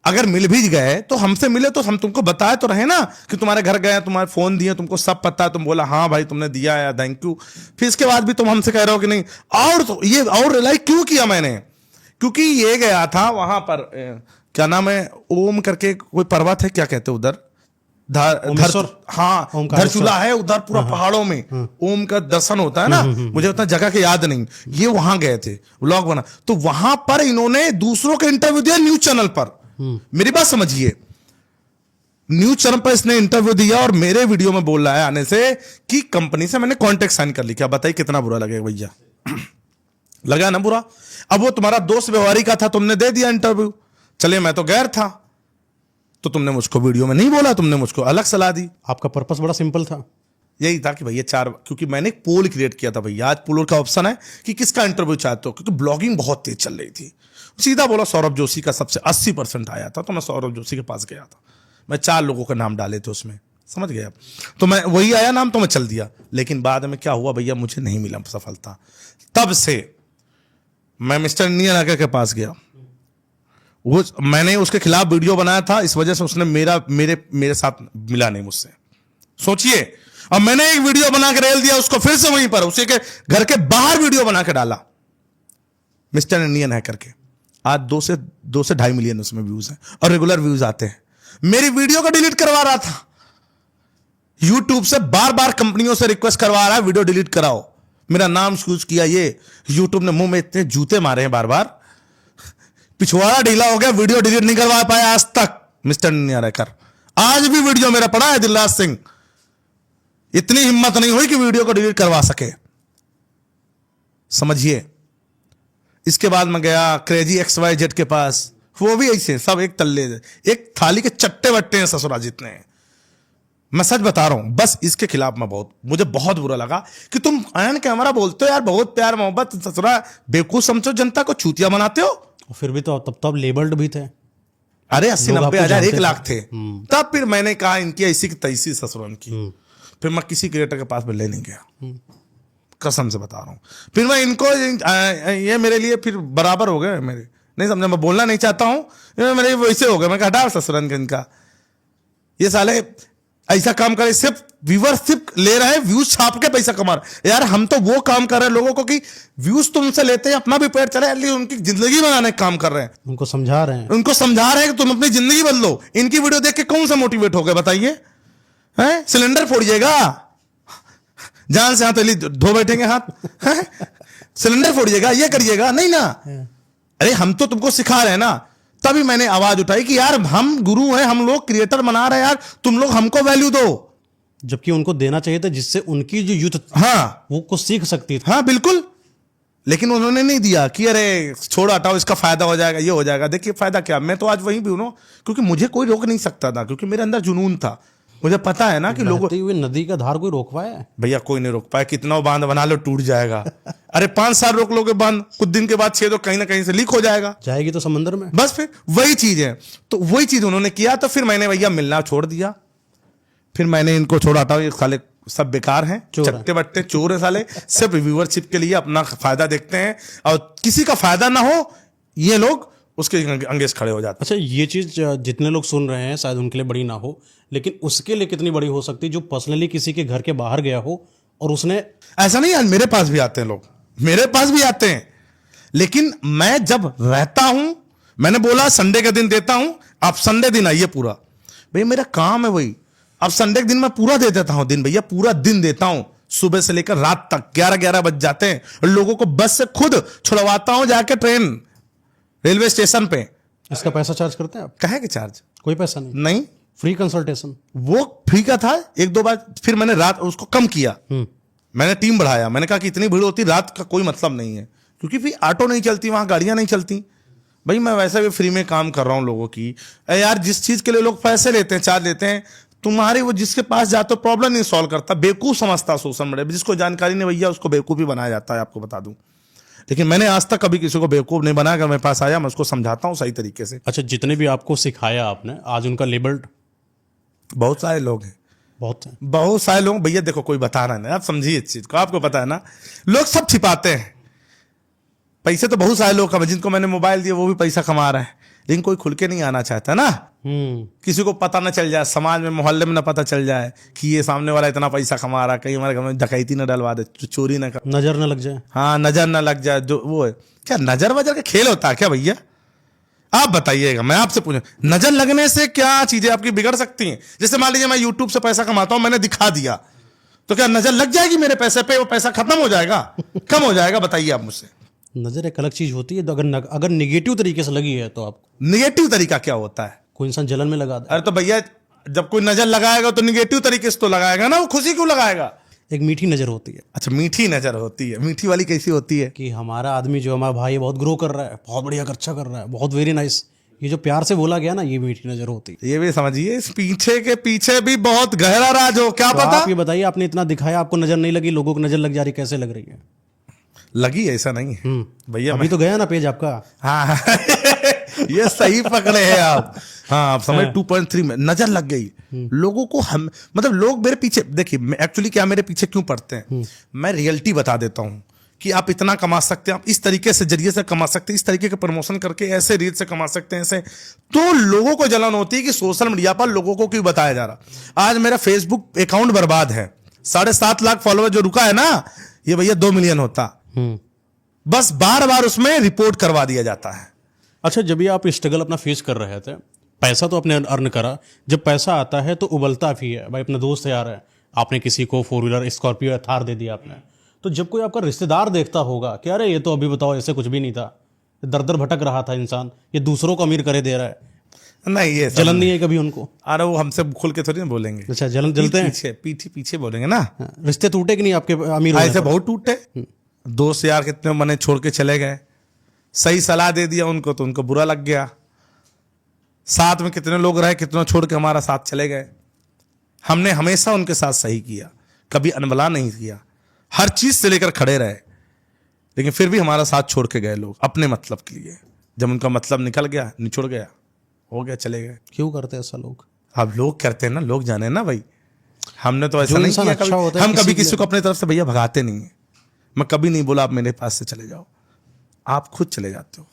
अगर मिल भी गए तो हमसे मिले तो हम तुमको बताए तो रहे ना कि तुम्हारे घर गए, तुम्हारे फोन दिए, तुमको सब पता है, तुम बोला हाँ भाई तुमने दिया है, थैंक यू। फिर इसके बाद भी तुम हमसे कह रहे हो कि नहीं। और तो ये और रिलाई क्यों किया मैंने, क्योंकि ये गया था वहां पर, क्या नाम है, ओम करके कोई पर्वत है, क्या कहते हैं उधर, हाँ धरचूला है उधर, पूरा पहाड़ों में ओम का दर्शन होता है ना। मुझे उतना जगह के याद नहीं, ये वहां गए थे, व्लॉग बना, तो वहां पर इन्होंने दूसरों के इंटरव्यू दिया न्यूज चैनल पर। मेरी बात समझिए, न्यूज चैनल पर इसने इंटरव्यू दिया और मेरे वीडियो में बोल रहा है आने से कि कंपनी से मैंने कॉन्ट्रैक्ट साइन कर लिया। बताइए कितना बुरा लगेगा भैया, लगा ना बुरा। अब वो तुम्हारा दोस्त व्यवहारी का था, तुमने दे दिया इंटरव्यू, चलिए मैं तो गैर था, तो तुमने मुझको वीडियो में नहीं बोला, तुमने मुझको अलग सलाह दी। आपका पर्पस बड़ा सिंपल था, यही था कि भैया 4, क्योंकि मैंने एक पोल क्रिएट किया था भैया, आज पोल का ऑप्शन है कि किसका इंटरव्यू चाहते हो, क्योंकि ब्लॉगिंग बहुत तेज चल रही थी। सीधा बोला सौरभ जोशी का सबसे 80% आया था, तो मैं सौरभ जोशी के पास गया था। मैं 4 लोगों के नाम डाले थे उसमें, समझ गए आप, तो मैं वही आया नाम, तो मैं चल दिया। लेकिन बाद में क्या हुआ भैया, मुझे नहीं मिला सफलता। तब से मैं मिस्टर इंडियन के पास गया, वो मैंने उसके खिलाफ वीडियो बनाया था, इस वजह से उसने मेरे साथ मिला नहीं मुझसे, सोचिए। अब मैंने एक वीडियो बना के रेल दिया उसको, फिर से वहीं पर उसी के घर के बाहर वीडियो बना के डाला मिस्टर इंडियन है करके। आज 2 से 2.5 मिलियन उसमें व्यूज हैं, और रेगुलर व्यूज आते हैं। मेरी वीडियो को डिलीट करवा रहा था, यूट्यूब से बार बार कंपनियों से रिक्वेस्ट करवा रहा है वीडियो डिलीट कराओ, मेरा नाम यूज किया। ये यूट्यूब ने मुंह में इतने जूते मारे हैं बार बार, पिछवाड़ा ढीला हो गया, वीडियो डिलीट नहीं करवा पाया आज तक मिस्टर इंडियन रहकर। आज भी वीडियो मेरा पड़ा है दिलराज सिंह, इतनी हिम्मत नहीं हुई कि वीडियो को डिलीट करवा सके, समझिए। इसके बाद मैं गया क्रेजी XYZ के पास, वो भी ऐसे सब एक तल्ले, एक थाली के चट्टे बट्टे हैं ससुरा जितने हैं। मैं सच बता रहा हूं, बस इसके खिलाफ मुझे बहुत बुरा लगा कि तुम आयन कैमरा बोलते हो यार, बहुत प्यार मोहब्बत, ससुरा बेवकूफ समझो, जनता को चूतिया बनाते हो। फिर भी तो तब लेबल्ड भी थे। अरे 80-90 हजार 1 लाख थे। तब फिर मैंने कहा इनकी ऐसी की तैसी ससुरन की, फिर मैं किसी क्रिएटर के पास में ले नहीं गया, कसम से बता रहा हूँ। फिर मैं इनको ये मेरे लिए फिर बराबर हो गए मेरे, नहीं समझा, मैं बोलना नहीं चाहता हूँ, मेरे वैसे हो गए। मैं हटा ससुरन इनका, ये साले ऐसा काम करे, सिर्फ व्यूवरशिप ले रहे हैं, व्यूज छाप के पैसा कमा रहे। यार हम तो वो काम कर रहे हैं लोगों को कि व्यूज तुमसे लेते हैं, अपना भी पेट चले, एटलीस्ट उनकी जिंदगी बनाने का काम कर रहे हैं, उनको समझा रहे हैं कि तुम अपनी जिंदगी बदलो। इनकी वीडियो देख के कौन सा मोटिवेट हो गए बताइए? हैं, सिलेंडर फोड़िएगा, जान से हाथ धो बैठेंगे हाथ, सिलेंडर फोड़िएगा, ये करिएगा नहीं ना। अरे हम तो तुमको सिखा रहे हैं ना, तभी मैंने आवाज उठाई कि यार हम गुरु हैं, हम लोग क्रिएटर बना रहे हैं यार, तुम लोग हमको वैल्यू दो। जबकि उनको देना चाहिए था, जिससे उनकी जो यूथ वो कुछ सीख सकती थी। हाँ बिल्कुल, लेकिन उन्होंने नहीं दिया कि अरे छोड़ो हटाओ, इसका फायदा हो जाएगा, ये हो जाएगा। देखिए फायदा क्या, मैं तो आज वहीं भी हूं, क्योंकि मुझे कोई रोक नहीं सकता था, क्योंकि मेरे अंदर जुनून था। मुझे पता है ना कि लोगों, हुए नदी का धार कोई रोक पाया? भैया कोई नहीं रोक पाया, कितना बांध बना लो टूट जाएगा। अरे 5 साल रोक लोगे बांध, कुछ दिन के बाद 6 तो कहीं ना कहीं से लीक हो जाएगा, जाएगी तो समंदर में। बस फिर वही चीज है। तो वही चीज उन्होंने किया, तो फिर मैंने भैया मिलना छोड़ दिया। फिर मैंने इनको छोड़ा, हटाओ ये साले सब बेकार हैं, चट्टे बट्टे चोर है साले, सिर्फ व्यूअरशिप के लिए अपना फायदा देखते हैं, और किसी का फायदा ना हो ये लोग उसके अंगेज खड़े हो जाते हैं। अच्छा, ये चीज जितने लोग सुन रहे हैं शायद उनके लिए बड़ी ना हो, लेकिन उसके लिए कितनी बड़ी हो सकती है जो पर्सनली किसी के घर के बाहर गया हो और उसने, ऐसा नहीं है, मेरे पास भी आते हैं लोग, मेरे पास भी आते हैं, लेकिन मैं जब रहता हूं, मैंने बोला संडे के दिन देता हूं, आप संडे दिन आइए पूरा, भैया मेरा काम है वही। अब संडे के दिन मैं पूरा दे देता हूं दिन, भैया पूरा दिन देता हूं, सुबह से लेकर रात तक 11-11 बज जाते हैं। लोगों को बस से खुद छुड़वाता हूं जाके ट्रेन, रेलवे स्टेशन पे। इसका पैसा चार्ज करते हैं आप? कहे कि चार्ज? कोई पैसा नहीं? नहीं, फ्री कंसल्टेशन। वो फ्री का था 1-2 बार, फिर मैंने रात उसको कम किया, मैंने टीम बढ़ाया। मैंने कहा कि इतनी भीड़ होती रात का कोई मतलब नहीं है, क्योंकि फिर ऑटो नहीं चलती वहां, गाड़ियां नहीं चलती। भाई मैं वैसे भी फ्री में काम कर रहा हूं लोगों की। यार जिस चीज के लिए लोग पैसे लेते हैं, चार्ज लेते हैं, तुम्हारी वो जिसके पास जाते हो प्रॉब्लम नहीं सॉल्व करता, बेवकूफ समझता सोशल मीडिया। जिसको जानकारी नहीं भैया उसको बेवकूफ ही बनाया जाता है, आपको बता दूं। लेकिन मैंने आज तक कभी किसी को बेवकूफ नहीं बनाया। अगर मेरे पास आया मैं उसको समझाता हूं सही तरीके से। अच्छा, जितने भी आपको सिखाया आपने, आज उनका लेबल? बहुत सारे लोग हैं, बहुत सारे लोग भैया। देखो कोई बता रहा है, आप समझिए इस चीज को, आपको पता है ना, लोग सब छिपाते हैं। पैसे तो बहुत सारे लोग कमा, जिनको मैंने मोबाइल दिया वो भी पैसा कमा रहा है, लेकिन कोई खुल के नहीं आना चाहता ना। किसी को पता ना चल जाए, समाज में मोहल्ले में ना पता चल जाए कि ये सामने वाला इतना पैसा कमा रहा है, कहीं हमारे घर में डकैती ना डलवा दे, चोरी ना कर, नजर ना लग जाए। हाँ नजर ना लग जाए, जो वो है क्या नजर वजर का खेल होता है क्या भैया? आप बताइएगा, मैं आपसे पूछूं, नजर लगने से क्या चीजें आपकी बिगड़ सकती हैं? जैसे मान लीजिए मैं यूट्यूब से पैसा कमाता हूं, मैंने दिखा दिया, तो क्या नजर लग जाएगी मेरे पैसे पे? वो पैसा खत्म हो जाएगा, कम हो जाएगा? बताइए आप मुझसे। नजर एक अलग चीज होती है, तो अगर निगेटिव तरीके से लगी है तो आप, निगेटिव तरीका क्या होता है? कोई इंसान जलन में लगा दे। अरे तो भैया जब कोई नजर लगाएगा तो निगेटिव तरीके से तो लगाएगा ना, वो खुशी क्यों लगाएगा? एक मीठी नजर होती है। अच्छा, मीठी नजर होती है। मीठी वाली कैसी होती है? कि हमारा आदमी जो हमारा भाई बहुत ग्रो कर रहा है, बहुत बढ़िया अच्छा कर रहा है, बहुत वेरी नाइस, ये जो प्यार से बोला गया ना, ये मीठी नजर होती है। ये भी समझिए, इस पीछे के पीछे भी बहुत गहरा राज हो, क्या तो पता। आप ये बताइए, आपने इतना दिखाया, आपको नजर नहीं लगी, लोगों को नजर लग जा रही, कैसे लग रही है? लगी, ऐसा नहीं है भैया। अभी तो गया ना पेज आपका। हाँ ये सही पकड़े हैं आप। हाँ आप समझ, 2.3 में नजर लग गई लोगों को। हम मतलब लोग मेरे पीछे, देखिए एक्चुअली क्या मेरे पीछे क्यों पड़ते हैं, मैं रियलिटी बता देता हूं कि आप इतना कमा सकते हैं, आप इस तरीके से जरिए से कमा सकते हैं, इस तरीके के प्रमोशन करके ऐसे रील से कमा सकते हैं ऐसे। तो लोगों को जलन होती है कि सोशल मीडिया पर लोगों को क्यों बताया जा रहा। आज मेरा फेसबुक अकाउंट बर्बाद है, 7.5 लाख फॉलोअर जो रुका है ना, ये भैया 2 मिलियन होता। बस बार बार उसमें रिपोर्ट करवा दिया जाता है। अच्छा, जब ये आप स्ट्रगल अपना फेस कर रहे थे, पैसा तो आपने अर्न करा, जब पैसा आता है तो उबलता भी है। भाई अपने दोस्त यार है, आपने किसी को 4 व्हीलर स्कॉर्पियो या थार दे दिया आपने, तो जब कोई आपका रिश्तेदार देखता होगा कि अरे ये तो अभी बताओ ऐसे कुछ भी नहीं था, दर दर भटक रहा था इंसान, ये दूसरों को अमीर करे दे रहा है, नहीं ये जलन नहीं है कभी उनको? अरे वो हमसे खुल के थोड़ी ना बोलेंगे। अच्छा, जलते हैं, पीछे बोलेंगे ना। रिश्ते टूटे कि नहीं आपके अमीर होने ऐसे पर? बहुत टूटे। दोस्त यार कितने मने छोड़ के चले गए, सही सलाह दे दिया उनको तो उनको बुरा लग गया। साथ में कितने लोग रहे, कितनों छोड़ के हमारा साथ चले गए। हमने हमेशा उनके साथ सही किया, कभी अनबला नहीं किया, हर चीज से लेकर खड़े रहे, लेकिन फिर भी हमारा साथ छोड़ के गए लोग अपने मतलब के लिए। जब उनका मतलब निकल गया, निचुड़ गया, हो गया, चले गए। क्यों करते हैं ऐसा लोग? अब लोग करते हैं ना, लोग जाने ना भाई। हमने तो ऐसा जो नहीं इंसान किया अच्छा कभी। होता है हम कभी किसी किसी को अपनी तरफ से भैया भगाते नहीं है। मैं कभी नहीं बोला आप मेरे पास से चले जाओ, आप खुद चले जाते हो।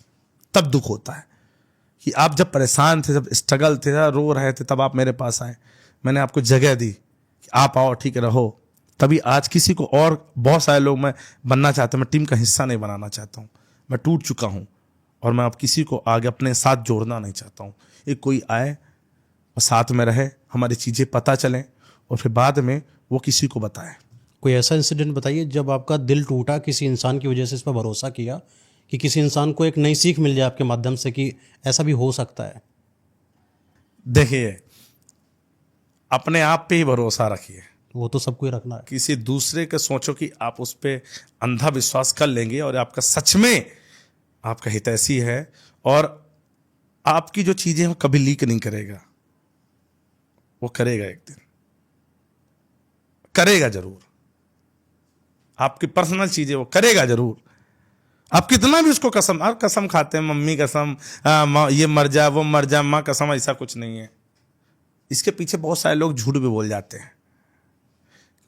तब दुख होता है कि आप जब परेशान थे, जब स्ट्रगल थे, रो रहे थे, तब आप मेरे पास आए, मैंने आपको जगह दी कि आप आओ, ठीक है, रहो। तभी आज किसी को और बहुत सारे लोग मैं बनना चाहता हूं, मैं टीम का हिस्सा नहीं बनाना चाहता हूं। मैं टूट चुका हूं और मैं अब किसी को आगे अपने साथ जोड़ना नहीं चाहता हूं। एक कोई आए और साथ में रहे, हमारी चीजें पता चलें और फिर बाद में वो किसी को बताए। कोई ऐसा इंसिडेंट बताइए जब आपका दिल टूटा किसी इंसान की वजह से, इस पर भरोसा किया कि किसी इंसान को एक नई सीख मिल जाए आपके माध्यम से कि ऐसा भी हो सकता है। देखिए, अपने आप पे ही भरोसा रखिए, वो तो सबको ही रखना है। किसी दूसरे के सोचो कि आप उस पर अंधा विश्वास कर लेंगे और आपका सच में आपका हितैषी है और आपकी जो चीजें वो कभी लीक नहीं करेगा। वो करेगा, एक दिन करेगा जरूर। आपकी पर्सनल चीजें वो करेगा जरूर। आप कितना भी उसको कसम, आप कसम खाते हैं, मम्मी कसम, ये मर जाए, वो मर जाए, माँ कसम, ऐसा कुछ नहीं है। इसके पीछे बहुत सारे लोग झूठ भी बोल जाते हैं,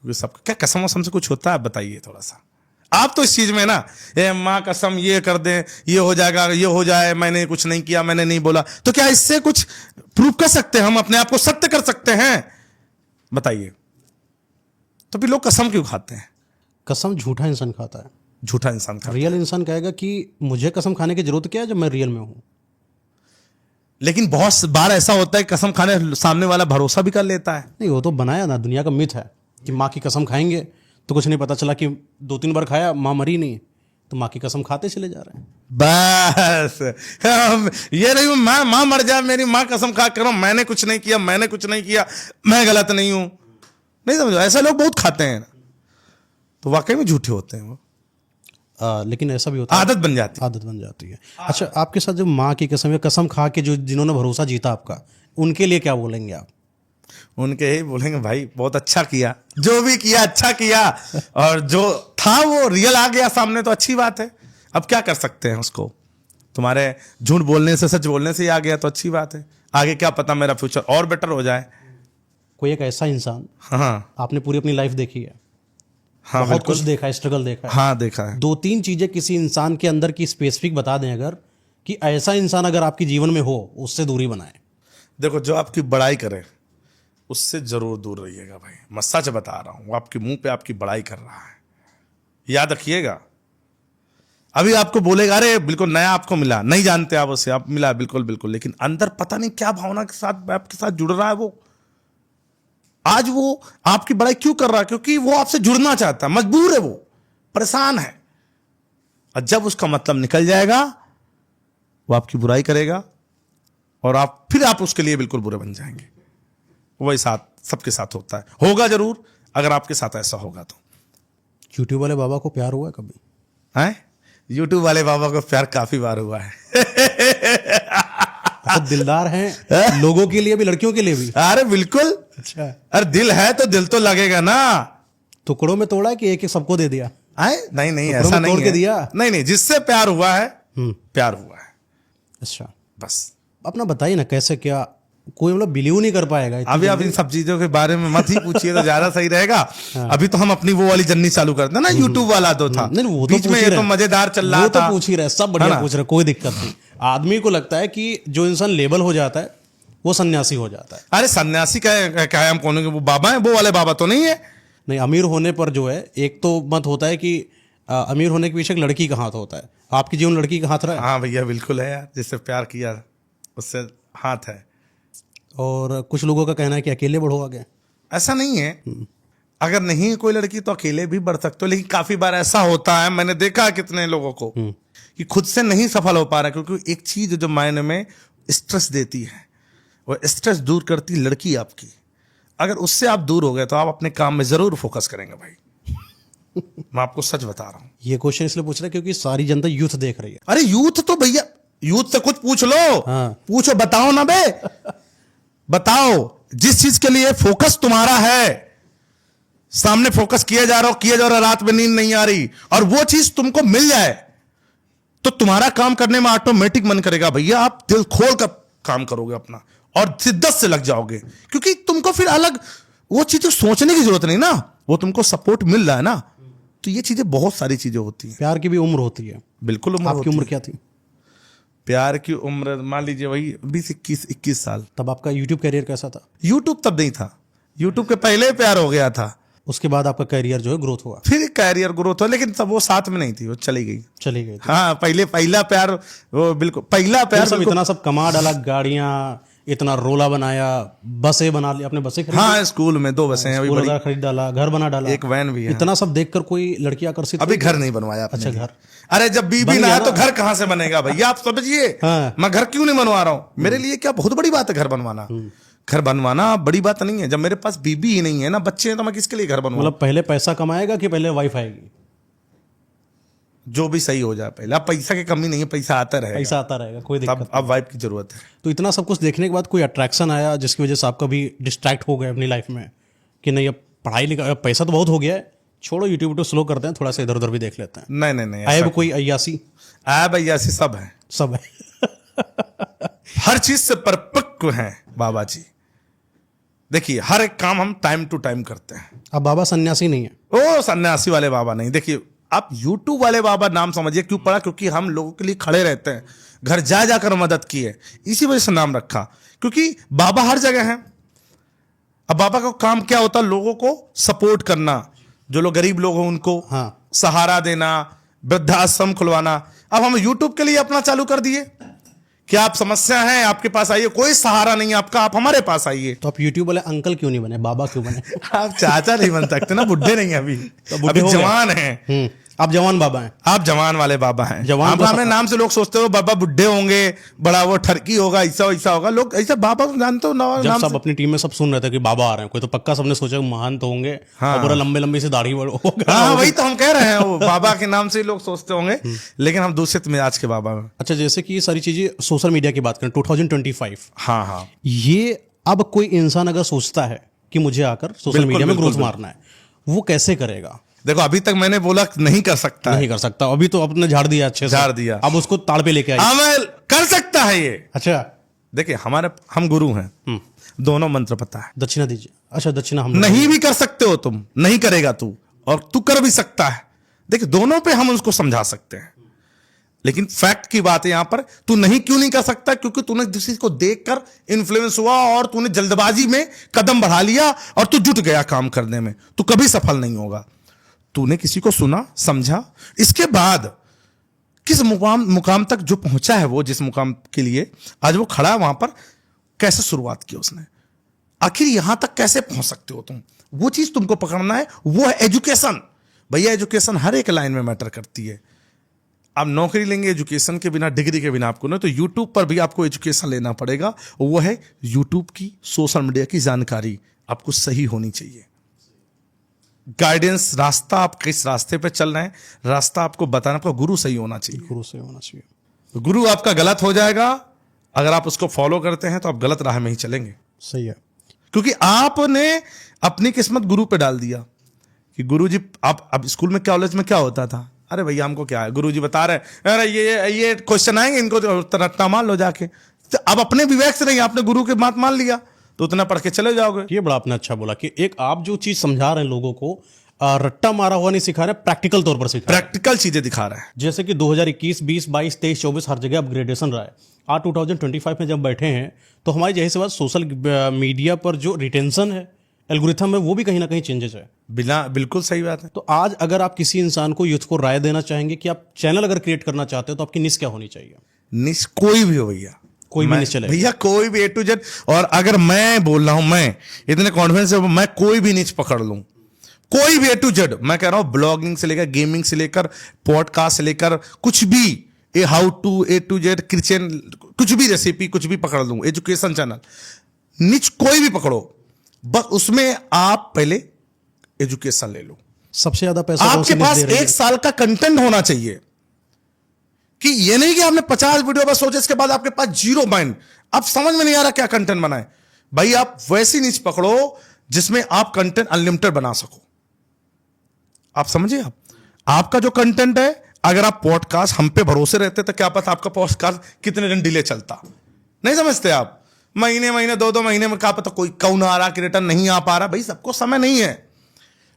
क्योंकि सब क्या कसम वसम से कुछ होता है? बताइए थोड़ा सा। आप तो इस चीज में ना, ए माँ कसम, ये कर दे, ये हो जाएगा, ये हो जाए, मैंने कुछ नहीं किया, मैंने नहीं बोला, तो क्या इससे कुछ प्रूव कर सकते हैं? हम अपने आप को सत्य कर सकते हैं? बताइए। तो फिर लोग कसम क्यों खाते हैं? कसम झूठा इंसान खाता है, झूठा इंसान खाता है। रियल इंसान कहेगा कि मुझे कसम खाने की जरूरत क्या है जब मैं रियल में हूं। लेकिन बहुत बार ऐसा होता है, कसम खाने सामने वाला भरोसा भी कर लेता है। नहीं, वो तो बनाया ना, दुनिया का मिथ है कि माँ की कसम खाएंगे तो कुछ नहीं, पता चला कि 2-3 बार खाया, माँ मरी नहीं, तो माँ की कसम खाते चले जा रहे हैं। बस ये नहीं माँ मर जाए, मेरी माँ कसम खा कर मैंने कुछ नहीं किया, मैंने कुछ नहीं किया, मैं गलत नहीं हूं। नहीं समझो, ऐसे लोग बहुत खाते हैं, तो वाकई में झूठे होते हैं वो। लेकिन ऐसा भी होता है, आदत बन जाती है। आदत बन जाती है। अच्छा, आपके साथ जो माँ की कसम या कसम खा के जो जिन्होंने भरोसा जीता आपका, उनके लिए क्या बोलेंगे आप? उनके ही बोलेंगे, भाई बहुत अच्छा किया, जो भी किया अच्छा किया, और जो था वो रियल आ गया सामने, तो अच्छी बात है। अब क्या कर सकते हैं उसको? तुम्हारे झूठ बोलने से, सच बोलने से ही आ गया तो अच्छी बात है। आगे क्या पता मेरा फ्यूचर और बेटर हो जाए। कोई एक ऐसा इंसान, हाँ आपने पूरी अपनी लाइफ देखी है, हाँ, बहुत बिल्कुल कुछ देखा है, स्ट्रगल देखा है, हाँ देखा है। 2-3 चीजें किसी इंसान के अंदर की स्पेसिफिक बता दें अगर, कि ऐसा इंसान अगर आपके जीवन में हो, उससे दूरी बनाए। देखो, जो आपकी बड़ाई करे उससे जरूर दूर रहिएगा भाई। मैं सच बता रहा हूं, वो आपके मुंह पे आपकी बड़ाई कर रहा है, याद रखिएगा। अभी आपको बोलेगा, अरे बिल्कुल नया आपको मिला, नहीं जानते आप उसे, आप मिला, बिल्कुल बिल्कुल, लेकिन अंदर पता नहीं क्या भावना के साथ आपके साथ जुड़ रहा है वो। आज वो आपकी बड़ाई क्यों कर रहा है? क्योंकि वो आपसे जुड़ना चाहता है, मजबूर है, वो परेशान है। और जब उसका मतलब निकल जाएगा, वो आपकी बुराई करेगा और आप उसके लिए बिल्कुल बुरे बन जाएंगे। वही साथ सबके साथ होता है, होगा जरूर, अगर आपके साथ ऐसा होगा तो। यूट्यूब वाले बाबा को प्यार हुआ है कभी? हैं? यूट्यूब वाले बाबा को प्यार काफी बार हुआ है। तो दिलदार हैं लोगों के लिए भी, लड़कियों के लिए भी? अरे बिल्कुल। अच्छा, अरे दिल है तो दिल तो लगेगा ना। टुकड़ों में तोड़ा है कि एक एक सबको दे दिया? आए नहीं नहीं, टुकड़ों ऐसा में तोड़ नहीं के है। दिया? नहीं नहीं, जिससे प्यार हुआ है, प्यार हुआ है, अच्छा, बस। अपना बताइए ना, कैसे क्या? कोई मतलब बिलीव नहीं कर पाएगा इतनी अभी आप जल्दी। इन सब चीजों के बारे में मत ही पूछिए तो ज्यादा सही रहेगा। अभी तो हम अपनी वो वाली जर्नी चालू करते हैं ना, यूट्यूब वाला तो था, नहीं, वो तो बीच में पूछ ही ये रहे तो हैं। मजेदार चल रहा वो तो था। पूछ ही रहे, सब है बढ़िया ना? पूछ रहे, कोई दिक्कत नहीं। आदमी को लगता है कि जो इंसान लेबल हो जाता है वो सन्यासी हो जाता है। अरे सन्यासी का है, हम कौन? वो बाबा है, वो वाले बाबा तो नहीं है। नहीं, अमीर होने पर जो है, एक तो मत होता है कि अमीर होने के पीछे एक लड़की का हाथ होता है। आपके जीवन लड़की का हाथ रहा है? हाँ भैया, बिल्कुल है यार, जिससे प्यार किया उससे हाथ है। और कुछ लोगों का कहना है कि अकेले बढ़ो आगे। ऐसा नहीं है, अगर नहीं है कोई लड़की तो अकेले भी बढ़ सकते हो, लेकिन काफी बार ऐसा होता है, मैंने देखा है कितने लोगों को कि खुद से नहीं सफल हो पा रहा, क्योंकि एक चीज जो मायने में स्ट्रेस देती है, वो स्ट्रेस दूर करती लड़की आपकी। अगर उससे आप दूर हो गए तो आप अपने काम में जरूर फोकस करेंगे भाई। मैं आपको सच बता रहा हूं। ये क्वेश्चन इसलिए पूछ रहा है क्योंकि सारी जनता यूथ देख रही है। अरे यूथ तो भैया, यूथ से कुछ पूछ लो। हाँ। पूछो, बताओ ना बे, बताओ जिस चीज के लिए फोकस तुम्हारा है, सामने फोकस किया जा रहा हो, रात में नींद नहीं आ रही, और वो चीज तुमको मिल जाए तो तुम्हारा काम करने में ऑटोमेटिक मन करेगा भैया। आप दिल खोल कर काम करोगे अपना और शिद्दत से लग जाओगे, क्योंकि तुमको फिर अलग वो चीजें सोचने की जरूरत नहीं ना, वो तुमको सपोर्ट मिल रहा है ना, तो ये चीजें बहुत सारी चीजें होती हैं। प्यार की भी उम्र होती है। बिल्कुल उम्र आपकी होती उम्र है। क्या थी? प्यार की उम्र मान लीजिए वही 20-21 साल। तब आपका यूट्यूब कैरियर कैसा था? यूट्यूब तब नहीं था, यूट्यूब के पहले प्यार हो गया था, उसके बाद आपका कैरियर जो है ग्रोथ हुआ? फिर कैरियर ग्रोथ हो, लेकिन तब वो साथ में नहीं थी, वो चली गई। चली गई थी। हाँ, पहला प्यार, वो बिल्कुल पहला प्यार। सब इतना सब कमा डाला, गाड़ियां, इतना रोला बनाया, बसें बना ली आपने, बसें खरीदी? हाँ, स्कूल में 2 बसें हैं अभी बड़ी, खरीद डाला, घर बना डाला, एक वैन भी है। इतना सब देखकर कोई लड़की आकर्षित अभी हुई? घर नहीं बनवाया आपने। अच्छा, घर? अरे जब बीबी बन ना गया है तो ना। घर कहाँ से बनेगा भैया, आप समझिए। हाँ। मैं घर क्यों नहीं बनवा रहा हूँ, मेरे लिए क्या बहुत बड़ी बात है घर बनवाना। घर बनवाना बड़ी बात नहीं है, जब मेरे पास बीबी ही नहीं है ना, बच्चे हैं, तो मैं किसके लिए घर बनवाऊं? मतलब पहले पैसा कमाएगा कि पहले वाइफ आएगी? जो भी सही हो जाए पहले। अब पैसा की कमी नहीं है, पैसा आता रहेगा, पैसा आता रहेगा, कोई दिक्कत तब अब वाइफ की जरूरत है। तो इतना सब कुछ देखने के बाद कोई अट्रैक्शन आया जिसकी वजह से आप कभी डिस्ट्रैक्ट हो गए अपनी लाइफ में कि नहीं अब पढ़ाई लिखाई, अब पैसा तो बहुत हो गया है, छोड़ो यूट्यूब तो स्लो करते हैं, थोड़ा सा इधर उधर भी देख लेते हैं? नहीं नहीं नहीं, ऐब कोई अय्यासी? भैया ऐसी सब है, सब है। हर चीज से परिपक्व हैं बाबा जी। देखिए हर एक काम हम टाइम टू टाइम करते हैं। अब बाबा सन्यासी नहीं है? ओ सन्यासी वाले बाबा नहीं, देखिए आप यूट्यूब वाले बाबा नाम समझिए, क्यों पड़ा? क्योंकि हम लोगों के लिए खड़े रहते हैं, घर जा जाकर मदद की है, इसी वजह से नाम रखा, क्योंकि बाबा हर जगह है। अब बाबा का काम क्या होता है? लोगों को सपोर्ट करना, जो लोग गरीब लोग हैं उनको हाँ। सहारा देना, वृद्धाश्रम खुलवाना। अब हम यूट्यूब के लिए अपना चालू कर दिए कि आप समस्या है आपके पास आइए, कोई सहारा नहीं है आपका, आप हमारे पास आइए। तो आप यूट्यूब वाले अंकल क्यों नहीं बने, बाबा क्यों बने? आप चाचा नहीं बन सकते ना, बुढ़े नहीं है अभी, तो बुढ़े अभी हो गए। जवान हैं। आप जवान बाबा हैं? आप जवान वाले बाबा हैं। जवान आप तो हमें नाम से लोग सोचते हो बाबा बुढ़े होंगे, बड़ा वो ठरकी होगा, ऐसा ऐसा होगा, लोग ऐसा बाबा को जानते हो जब नाम सब से। अपनी टीम में सब सुन रहे थे कि बाबा आ रहे हैं, कोई तो पक्का सबने सोचा महान तो होंगे, और पूरा लंबे लंबी से दाढ़ी होगा। हाँ, वही तो हम कह रहे हैं, वो बाबा के नाम से ही लोग सोचते होंगे, लेकिन हम दूषित मिजाज के बाबा हैं। अच्छा, जैसे कि ये सारी चीजें सोशल मीडिया की बात करें, 2025, हाँ हाँ, ये अब कोई इंसान अगर सोचता है कि मुझे आकर सोशल बिल्कुल, मीडिया में बिल्कुल, ग्रोथ मारना है, वो कैसे करेगा? देखो अभी तक मैंने बोला नहीं कर सकता है। नहीं कर सकता, अभी तो आपने झाड़ दिया अच्छे से, झाड़ दिया। अब उसको ताड़ पे लेके आइए। अमल कर सकता है ये। अच्छा, देखिए हम गुरु हैं, दोनों मंत्र पता है। दक्षिणा दीजिए। अच्छा, दक्षिणा हम लोग नहीं भी कर सकते हो तुम, नहीं करेगा तू, और तू कर भी सकता है। देखिए दोनों पे हम उसको समझा सकते हैं, लेकिन फैक्ट की बात है यहां पर, तू नहीं क्यों नहीं कर सकता? क्योंकि तूने किसी को देखकर इन्फ्लुएंस हुआ और तूने जल्दबाजी में कदम बढ़ा लिया और तू जुट गया काम करने में, तू कभी सफल नहीं होगा। तूने किसी को सुना, समझा, इसके बाद किस मुकाम तक जो पहुंचा है, वो जिस मुकाम के लिए आज वो खड़ा है, वहां पर कैसे शुरुआत की उसने, आखिर यहां तक कैसे पहुंच सकते हो तुम, वो चीज तुमको पकड़ना है। वो है एजुकेशन। भैया एजुकेशन हर एक लाइन में मैटर करती है। आप नौकरी लेंगे एजुकेशन के बिना, डिग्री के बिना आपको ना, तो यूट्यूब पर भी आपको एजुकेशन लेना पड़ेगा। वो है यूट्यूब की, सोशल मीडिया की जानकारी आपको सही होनी चाहिए। गाइडेंस, रास्ता, आप किस रास्ते पे चल रहे हैं, रास्ता आपको बताना, आपका गुरु सही होना चाहिए। गुरु से होना चाहिए। गुरु आपका गलत हो जाएगा अगर आप उसको फॉलो करते हैं, तो आप गलत राह में ही चलेंगे, सही है। क्योंकि आपने अपनी किस्मत गुरु पे डाल दिया कि गुरु जी, आप अब स्कूल में, कॉलेज में क्या होता था? अरे भैया हमको क्या है, गुरु जी बता रहे हैं, अरे ये क्वेश्चन आएंगे, इनको तो रट्टा मान लो जाके। तो अब अपने विवेक से नहीं, आपने गुरु की बात मान लिया, तो उतना पढ़ के चले जाओगे। ये बड़ा आपने अच्छा बोला कि एक आप जो चीज समझा रहे हैं लोगों को, रट्टा मारा हुआ नहीं सिखा रहे, प्रैक्टिकल तौर पर सिखा रहे हैं। प्रैक्टिकल चीजें दिखा रहा है। जैसे कि 2021, 20, 22, 23, 24 हर जगह अपग्रेडेशन रहा है। आज 2025 में जब बैठे हैं, तो हमारी जैसे से बात सोशल मीडिया पर जो रिटेंशन है, एल्गोरिथम है, वो भी कहीं ना कहीं चेंजेस है। बिल्कुल सही बात है। तो आज अगर आप किसी इंसान को, यूथ को राय देना चाहेंगे कि आप चैनल अगर क्रिएट करना चाहते हो, तो आपकी निश क्या होनी चाहिए? निश कोई भी हो भैया, कोई भी निश चले भैया, कोई भी A to Z। और अगर मैं बोल रहा हूं, मैं इतने कॉन्फिडेंस से, मैं कोई भी निच पकड़ लूं, कोई भी A to Z, मैं कह रहा हूं, ब्लॉगिंग से लेकर, गेमिंग से लेकर, पॉडकास्ट से लेकर, कुछ भी, a how to A to Z, kitchen, कुछ भी रेसिपी, कुछ भी पकड़ लूं, एजुकेशन चैनल, निच कोई भी पकड़ो, बस उसमें आप पहले एजुकेशन ले लो। सबसे ज्यादा पैसा कौन सी आपके निश पास दे रही है? 1 साल का कंटेंट होना चाहिए, कि ये नहीं कि आपने 50 वीडियो बस सोचे, इसके बाद आपके पास जीरो माइंड, अब समझ में नहीं आ रहा क्या कंटेंट बनाए। भाई आप वैसी नीच पकड़ो जिसमें आप कंटेंट अनलिमिटेड बना सको। आप समझिए, आपका जो कंटेंट है, अगर आप पॉडकास्ट हम पे भरोसे रहते तो क्या पता आपका पॉडकास्ट कितने दिन डिले चलता, नहीं समझते आप। महीने महीने 2-2 महीने में क्या पता कोई कौन आ रहा क्रिएटर नहीं आ पा रहा। भाई सबको समय नहीं है,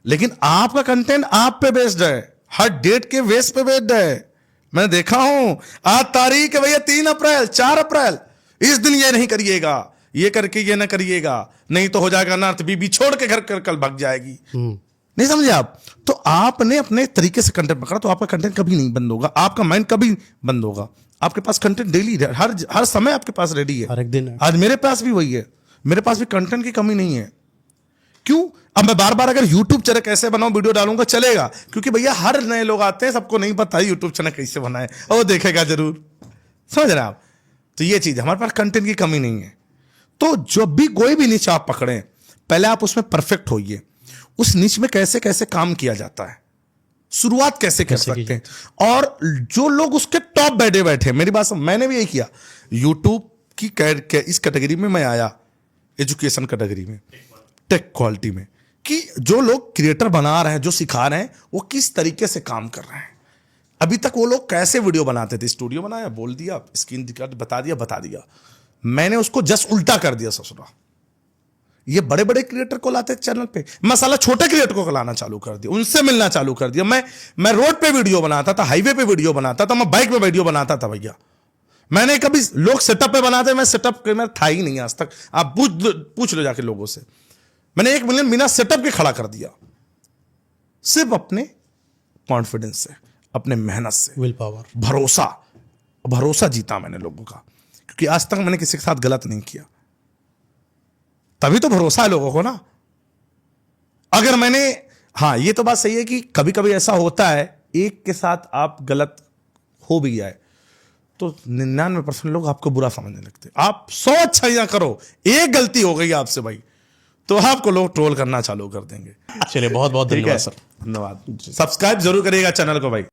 लेकिन आपका कंटेंट आप पे बेस्ड है, हर डेट के बेस पे बेस्ड है। मैं देखा हूं आज तारीख है भैया 3 अप्रैल 4 अप्रैल, इस दिन ये नहीं करिएगा, ये करके ये ना करिएगा, नहीं तो हो जाएगा ना, तो बीबी छोड़ के घर कर कल भाग जाएगी। नहीं समझे आप? तो आपने अपने तरीके से कंटेंट पकड़ा तो आपका कंटेंट कभी नहीं बंद होगा, आपका माइंड कभी बंद होगा। आपके पास कंटेंट डेली हर समय आपके पास रेडी है, हर एक दिन है। आज मेरे पास भी वही है, मेरे पास भी कंटेंट की कमी नहीं है। क्यों? अब मैं बार बार अगर YouTube चैनल कैसे बनाऊं वीडियो डालूंगा चलेगा, क्योंकि भैया हर नए लोग आते हैं, सबको नहीं पता है YouTube चैनल कैसे बनाए, और वो देखेगा जरूर। समझ रहे हैं आप? तो ये चीज हमारे पास कंटेंट की कमी नहीं है। तो जब भी कोई भी निच आप पकड़े, पहले आप उसमें परफेक्ट होइए, उस निच में कैसे कैसे काम किया जाता है, शुरुआत कैसे कर सकते हैं, और जो लोग उसके टॉप बैठे बैठे, मेरी बात मैंने भी यही किया। यूट्यूब की इस कैटेगरी में मैं आया, एजुकेशन कैटेगरी में, टेक क्वालिटी में, कि जो लोग क्रिएटर बना रहे हैं, जो सिखा रहे हैं, वो किस तरीके से काम कर रहे हैं। अभी तक वो लोग कैसे वीडियो बनाते थे, स्टूडियो बनाया, बोल दिया, स्क्रीन बता दिया। मैंने उसको जस्ट उल्टा कर दिया ससुरा। ये बड़े बड़े क्रिएटर को लाते चैनल पे, मसाला छोटे क्रिएटर को लाना चालू कर दिया, उनसे मिलना चालू कर दिया। मैं रोड पे वीडियो बनाता था, हाईवे पे वीडियो बनाता था, मैं बाइक पे वीडियो बनाता था भैया। मैंने कभी, लोग सेटअप पे बनाते, मैं सेटअप में था ही नहीं आज तक। आप पूछ लो जाके लोगों से। मैंने 1 मिलियन बिना सेटअप के खड़ा कर दिया, सिर्फ अपने कॉन्फिडेंस से, अपने मेहनत से, विल पावर, भरोसा जीता मैंने लोगों का, क्योंकि आज तक मैंने किसी के साथ गलत नहीं किया। तभी तो भरोसा है लोगों को ना। अगर मैंने, हाँ ये तो बात सही है कि कभी कभी ऐसा होता है, एक के साथ आप गलत हो भी जाए तो 99% लोग आपको बुरा समझने लगते। आप 100 अच्छाइयां करो, एक गलती हो गई आपसे भाई, तो आपको लोग ट्रोल करना चालू कर देंगे। चलिए बहुत बहुत धन्यवाद सर। धन्यवाद। सब्सक्राइब जरूर करिएगा चैनल को भाई।